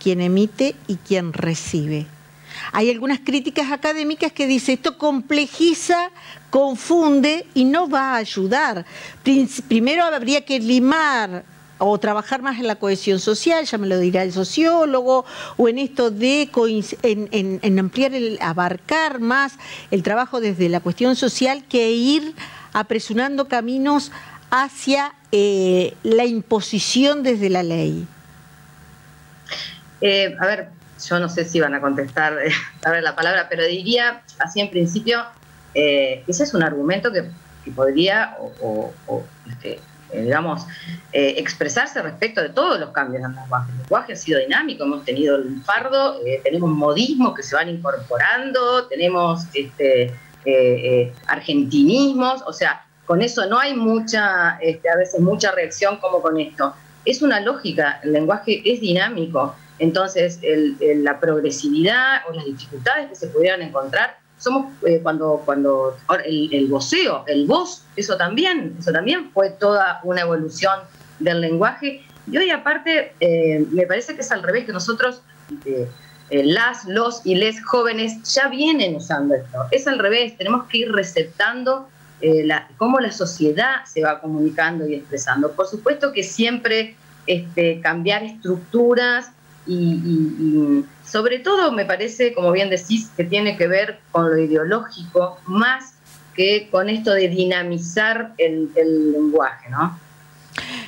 quien emite y quien recibe. Hay algunas críticas académicas que dicen esto complejiza, confunde y no va a ayudar. Primero habría que limar o trabajar más en la cohesión social, ya me lo dirá el sociólogo, o en esto de en ampliar, abarcar más el trabajo desde la cuestión social, que ir apresurando caminos hacia la imposición desde la ley. Yo no sé si van a contestar la palabra, pero diría así en principio, ese es un argumento que podría expresarse respecto de todos los cambios en el lenguaje. El lenguaje ha sido dinámico, hemos tenido el lunfardo, tenemos modismos que se van incorporando, tenemos argentinismos, o sea, con eso no hay a veces mucha reacción como con esto. es una lógica, el lenguaje es dinámico, entonces la progresividad o las dificultades que se pudieran encontrar, somos ahora el voceo, el voz, eso también fue toda una evolución del lenguaje, y hoy aparte me parece que es al revés, que nosotros, los y les jóvenes ya vienen usando esto, es al revés, tenemos que ir receptando cómo la sociedad se va comunicando y expresando. Por supuesto que siempre cambiar estructuras y sobre todo me parece, como bien decís, que tiene que ver con lo ideológico más que con esto de dinamizar el lenguaje, ¿no?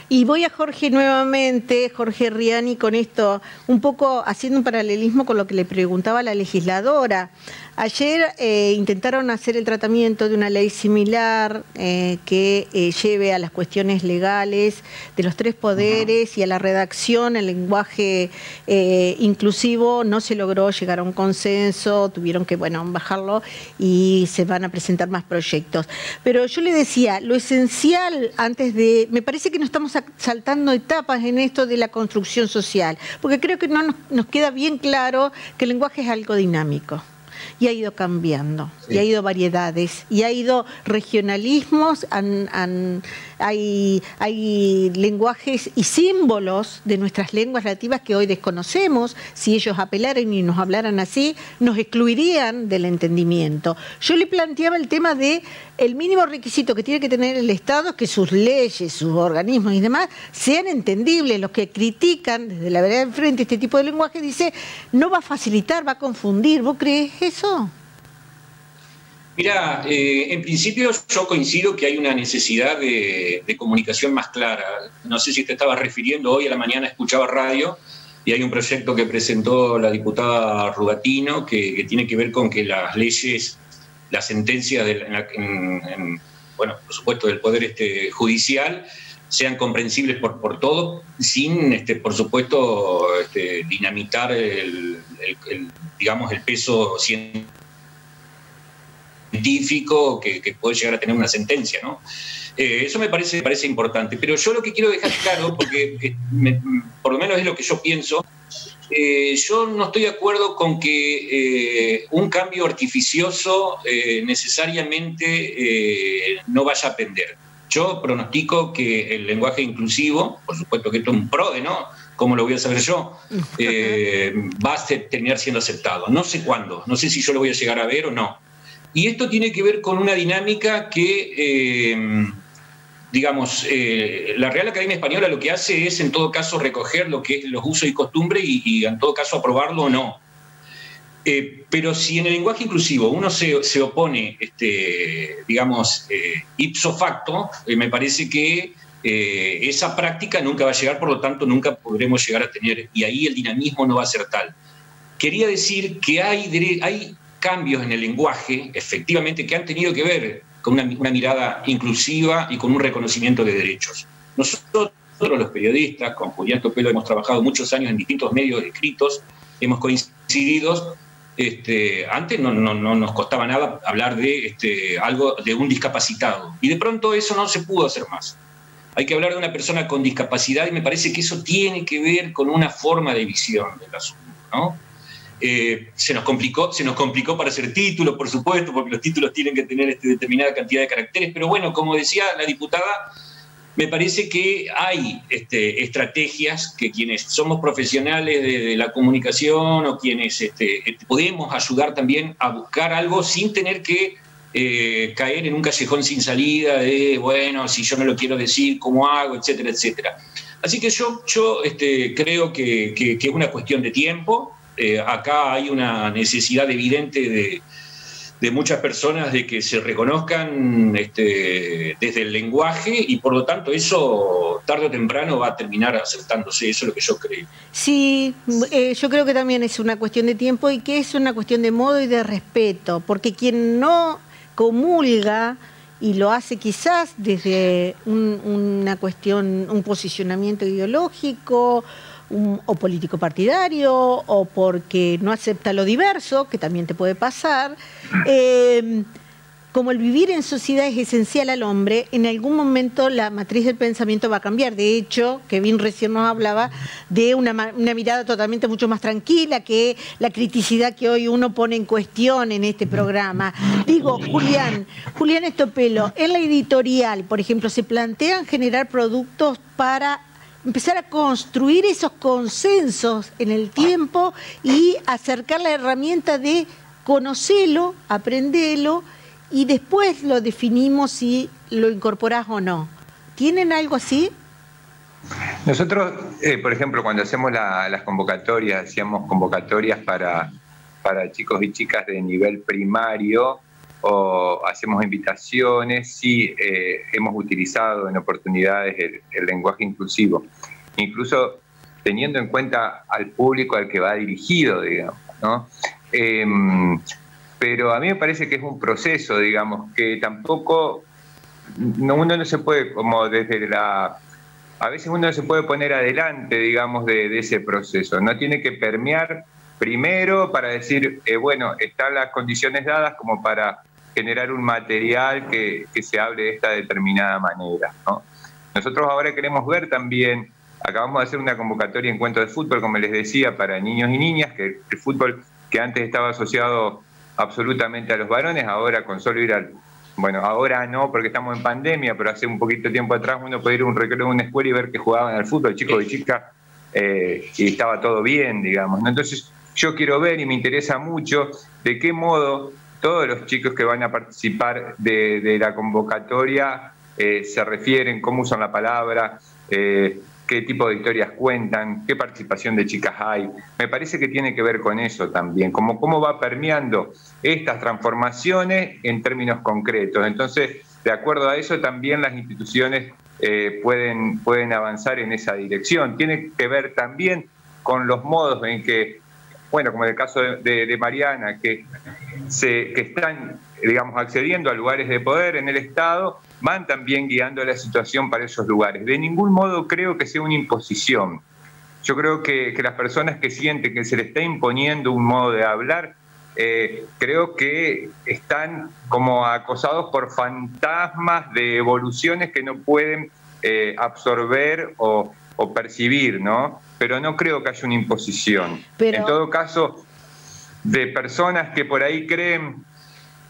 Y voy a Jorge nuevamente, Jorge Riani, con esto, un poco haciendo un paralelismo con lo que le preguntaba la legisladora. Ayer intentaron hacer el tratamiento de una ley similar que lleve a las cuestiones legales de los tres poderes y a la redacción, el lenguaje inclusivo. No se logró llegar a un consenso, tuvieron que bajarlo y se van a presentar más proyectos. Pero yo le decía, lo esencial me parece que no estamos saltando etapas en esto de la construcción social, porque creo que no nos queda bien claro que el lenguaje es algo dinámico. Y ha ido cambiando, sí. Y ha ido variedades, y ha ido regionalismos, hay lenguajes y símbolos de nuestras lenguas nativas que hoy desconocemos. Si ellos apelaran y nos hablaran así, nos excluirían del entendimiento. Yo le planteaba el tema de el mínimo requisito que tiene que tener el Estado es que sus leyes, sus organismos y demás sean entendibles. Los que critican desde la vereda de enfrente este tipo de lenguaje dice, no va a facilitar, va a confundir. ¿Vos creés eso? Mira, en principio yo coincido que hay una necesidad de comunicación más clara. No sé si te estabas refiriendo, hoy a la mañana escuchaba radio y hay un proyecto que presentó la diputada Rugatino que tiene que ver con que las leyes, las sentencias, por supuesto, del Poder Judicial sean comprensibles por todo, sin, por supuesto, dinamitar el peso científico que puede llegar a tener una sentencia, ¿no? Eso me parece importante, pero yo lo que quiero dejar claro, porque por lo menos es lo que yo pienso, yo no estoy de acuerdo con que un cambio artificioso necesariamente no vaya a aprender. Yo pronostico que el lenguaje inclusivo, por supuesto que esto es un PRODE, ¿no? ¿Cómo lo voy a saber yo? Va a terminar siendo aceptado. No sé cuándo, no sé si yo lo voy a llegar a ver o no. Y esto tiene que ver con una dinámica que, la Real Academia Española lo que hace es, en todo caso, recoger lo que es los usos y costumbres y en todo caso, aprobarlo o no. Pero si en el lenguaje inclusivo uno se opone, ipso facto, me parece que esa práctica nunca va a llegar, por lo tanto, nunca podremos llegar a tener, y ahí el dinamismo no va a ser tal. Quería decir que hay cambios en el lenguaje, efectivamente, que han tenido que ver con una mirada inclusiva y con un reconocimiento de derechos. Nosotros, los periodistas, con Julián Topelo, hemos trabajado muchos años en distintos medios escritos, hemos coincidido. Antes no nos costaba nada hablar de algo de un discapacitado, y de pronto eso no se pudo hacer más. Hay que hablar de una persona con discapacidad, y me parece que eso tiene que ver con una forma de visión del asunto, ¿no? Se nos complicó para hacer títulos, por supuesto, porque los títulos tienen que tener determinada cantidad de caracteres, pero bueno, como decía la diputada, me parece que hay estrategias que quienes somos profesionales de la comunicación o quienes podemos ayudar también a buscar algo sin tener que caer en un callejón sin salida de, bueno, si yo no lo quiero decir, ¿cómo hago?, etcétera, etcétera. Así que yo creo que es una cuestión de tiempo. Acá hay una necesidad evidente de muchas personas de que se reconozcan desde el lenguaje, y por lo tanto eso tarde o temprano va a terminar aceptándose. Eso es lo que yo creo. Sí, yo creo que también es una cuestión de tiempo y que es una cuestión de modo y de respeto, porque quien no comulga y lo hace quizás desde una cuestión, un posicionamiento ideológico o político partidario, o porque no acepta lo diverso, que también te puede pasar, como el vivir en sociedad es esencial al hombre, en algún momento la matriz del pensamiento va a cambiar. De hecho, Kevin recién nos hablaba de una mirada totalmente mucho más tranquila que la criticidad que hoy uno pone en cuestión en este programa. Digo, Julián Estopelo, en la editorial, por ejemplo, ¿se plantean generar productos para empezar a construir esos consensos en el tiempo y acercar la herramienta de conocerlo, aprenderlo y después lo definimos si lo incorporás o no? ¿Tienen algo así? Nosotros, por ejemplo, cuando hacemos las convocatorias, hacíamos convocatorias para chicos y chicas de nivel primario, o hacemos invitaciones, sí hemos utilizado en oportunidades el lenguaje inclusivo, incluso teniendo en cuenta al público al que va dirigido, digamos, ¿no? Pero a mí me parece que es un proceso, digamos, que tampoco uno no se puede, como a veces uno no se puede poner adelante, digamos, de ese proceso, no tiene que permear primero para decir, bueno, están las condiciones dadas como para generar un material que se hable de esta determinada manera, ¿no? Nosotros ahora queremos ver también, acabamos de hacer una convocatoria encuentro de fútbol, como les decía, para niños y niñas, que el fútbol que antes estaba asociado absolutamente a los varones, ahora con solo ir bueno, ahora no porque estamos en pandemia, pero hace un poquito de tiempo atrás uno podía ir a un recreo de una escuela y ver que jugaban al fútbol, chicos y chicas, y estaba todo bien, digamos, ¿no? Entonces yo quiero ver y me interesa mucho de qué modo todos los chicos que van a participar de la convocatoria se refieren, cómo usan la palabra, qué tipo de historias cuentan, qué participación de chicas hay. Me parece que tiene que ver con eso también, como cómo va permeando estas transformaciones en términos concretos. Entonces, de acuerdo a eso, también las instituciones pueden avanzar en esa dirección. Tiene que ver también con los modos en que, bueno, como en el caso de Mariana, que están, digamos, accediendo a lugares de poder en el Estado, van también guiando la situación para esos lugares. De ningún modo creo que sea una imposición. Yo creo que las personas que sienten que se les está imponiendo un modo de hablar, creo que están como acosados por fantasmas de evoluciones que no pueden absorber o percibir, ¿no? Pero no creo que haya una imposición. En todo caso, de personas que por ahí creen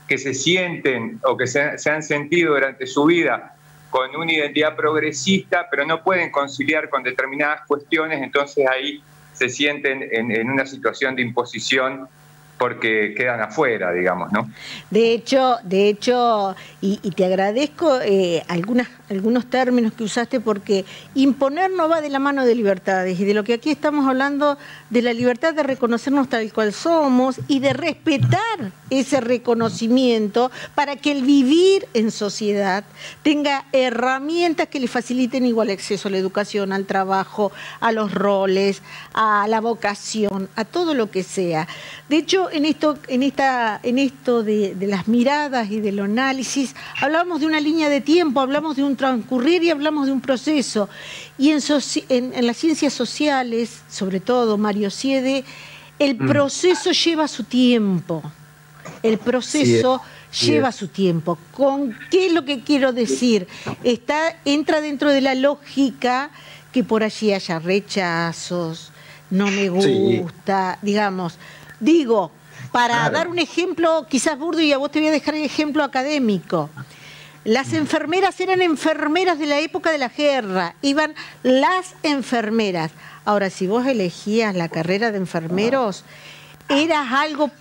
que se sienten o que se han sentido durante su vida con una identidad progresista, pero no pueden conciliar con determinadas cuestiones, entonces ahí se sienten en una situación de imposición porque quedan afuera, digamos, ¿no? De hecho, y te agradezco algunos términos que usaste, porque imponer no va de la mano de libertades, y de lo que aquí estamos hablando, de la libertad de reconocernos tal cual somos y de respetar ese reconocimiento para que el vivir en sociedad tenga herramientas que le faciliten igual acceso a la educación, al trabajo, a los roles, a la vocación, a todo lo que sea. De hecho, en esto de las miradas y del análisis, hablamos de una línea de tiempo, hablamos de un transcurrir y hablamos de un proceso. Y en las ciencias sociales, sobre todo, Mario Siede, el proceso lleva su tiempo. El proceso lleva su tiempo. ¿Con qué es lo que quiero decir? Entra dentro de la lógica que por allí haya rechazos, no me gusta, digamos. Digo, para dar un ejemplo quizás burdo, y a vos te voy a dejar el ejemplo académico. Las enfermeras eran enfermeras de la época de la guerra, iban las enfermeras. Ahora, si vos elegías la carrera de enfermeros, eras algo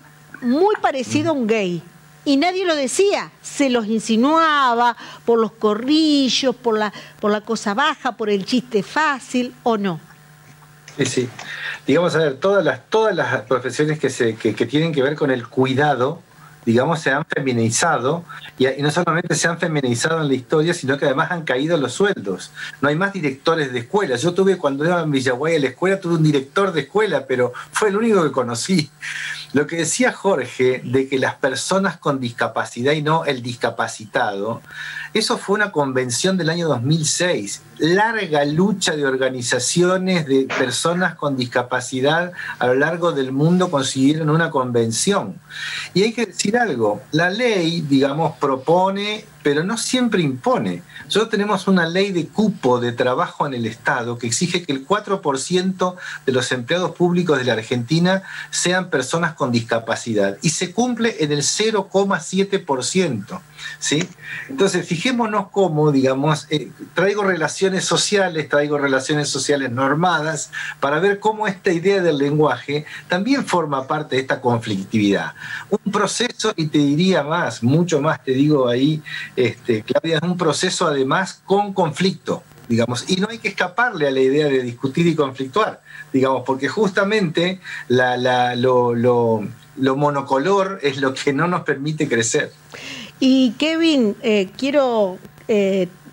muy parecido a un gay. Y nadie lo decía, se los insinuaba por los corrillos, por la cosa baja, por el chiste fácil, ¿o no? Sí. Digamos, a ver, todas las profesiones que tienen que ver con el cuidado, digamos, se han feminizado, y no solamente se han feminizado en la historia, sino que además han caído los sueldos. No hay más directores de escuela. Yo cuando iba en Villaguay a la escuela, tuve un director de escuela, pero fue el único que conocí. Lo que decía Jorge de que las personas con discapacidad y no el discapacitado, eso fue una convención del año 2006. Larga lucha de organizaciones de personas con discapacidad a lo largo del mundo consiguieron una convención. Y hay que decir algo, la ley, digamos, propone, pero no siempre impone. Nosotros tenemos una ley de cupo de trabajo en el Estado que exige que el 4% de los empleados públicos de la Argentina sean personas con discapacidad y se cumple en el 0,7%. ¿Sí? Entonces, fijémonos cómo, digamos, traigo relaciones sociales normadas para ver cómo esta idea del lenguaje también forma parte de esta conflictividad. Un proceso, y te diría más, mucho más te digo ahí, Claudia, es un proceso además con conflicto, digamos, y no hay que escaparle a la idea de discutir y conflictuar, digamos, porque justamente lo monocolor es lo que no nos permite crecer. Y Kevin, quiero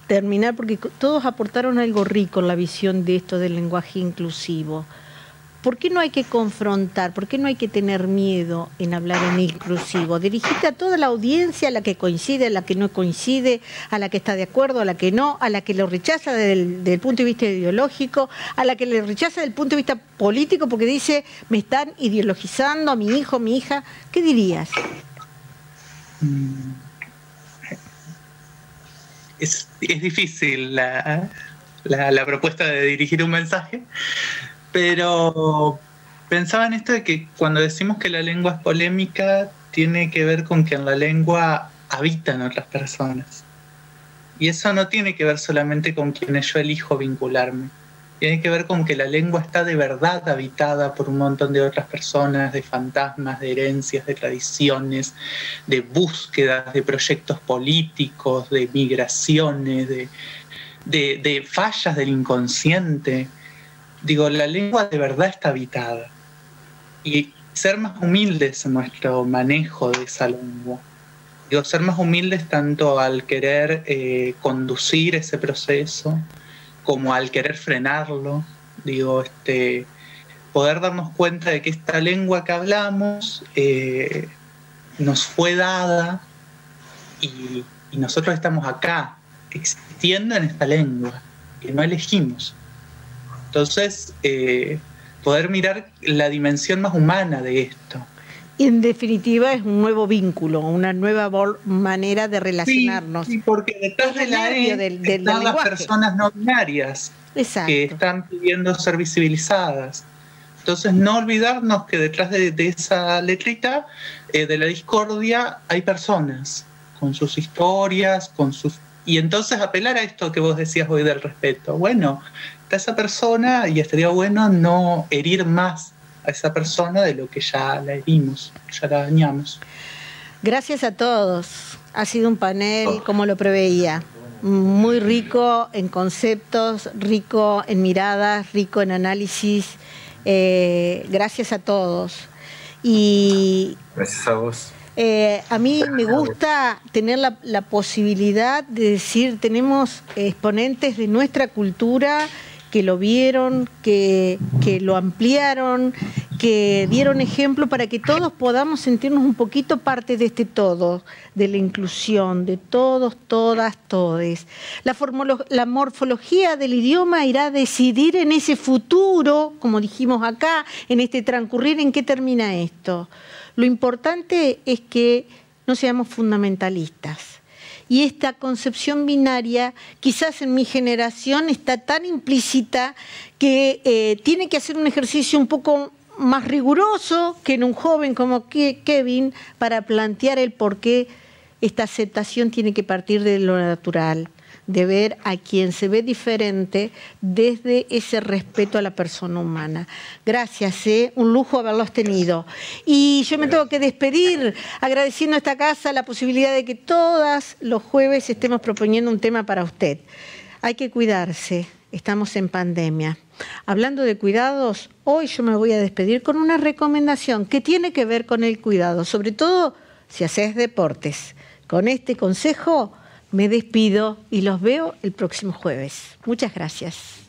terminar porque todos aportaron algo rico en la visión de esto del lenguaje inclusivo. ¿Por qué no hay que confrontar? ¿Por qué no hay que tener miedo en hablar en inclusivo? Dirigirte a toda la audiencia, a la que coincide, a la que no coincide, a la que está de acuerdo, a la que no, a la que lo rechaza del punto de vista ideológico, a la que le rechaza del punto de vista político porque dice, me están ideologizando a mi hijo, mi hija. ¿Qué dirías? Es difícil la propuesta de dirigir un mensaje, pero pensaba en esto de que cuando decimos que la lengua es polémica, tiene que ver con que en la lengua habitan otras personas. Y eso no tiene que ver solamente con quienes yo elijo vincularme. Tiene que ver con que la lengua está de verdad habitada por un montón de otras personas, de fantasmas, de herencias, de tradiciones, de búsquedas, de proyectos políticos, de migraciones, de fallas del inconsciente. Digo, la lengua de verdad está habitada. Y ser más humildes en nuestro manejo de esa lengua. Digo, ser más humildes tanto al querer conducir ese proceso, como al querer frenarlo. Digo, poder darnos cuenta de que esta lengua que hablamos nos fue dada y nosotros estamos acá, existiendo en esta lengua, que no elegimos. Entonces, poder mirar la dimensión más humana de esto. Y en definitiva es un nuevo vínculo, una nueva manera de relacionarnos. Sí, porque detrás de la están las personas no binarias. Exacto. Que están pidiendo ser visibilizadas. Entonces, no olvidarnos que detrás de esa letrita de la discordia hay personas con sus historias, y entonces apelar a esto que vos decías hoy del respeto. Bueno, está esa persona y estaría bueno no herir más a esa persona de lo que ya la herimos, ya la dañamos. Gracias a todos. Ha sido un panel, como lo preveía, muy rico en conceptos, rico en miradas, rico en análisis. Gracias a todos. Y gracias a vos. A mí me gusta tener la posibilidad de decir, tenemos exponentes de nuestra cultura que lo vieron, que lo ampliaron, que dieron ejemplo para que todos podamos sentirnos un poquito parte de este todo, de la inclusión, de todos, todas, todes. La morfología del idioma irá a decidir en ese futuro, como dijimos acá, en este transcurrir, en qué termina esto. Lo importante es que no seamos fundamentalistas. Y esta concepción binaria, quizás en mi generación, está tan implícita que tiene que hacer un ejercicio un poco más riguroso que en un joven como Kevin para plantear el por qué esta aceptación tiene que partir de lo natural, de ver a quien se ve diferente desde ese respeto a la persona humana. Gracias, un lujo haberlos tenido. Y yo me tengo que despedir agradeciendo a esta casa la posibilidad de que todos los jueves estemos proponiendo un tema para usted. Hay que cuidarse, estamos en pandemia. Hablando de cuidados, hoy yo me voy a despedir con una recomendación que tiene que ver con el cuidado, sobre todo si haces deportes. Con este consejo me despido y los veo el próximo jueves. Muchas gracias.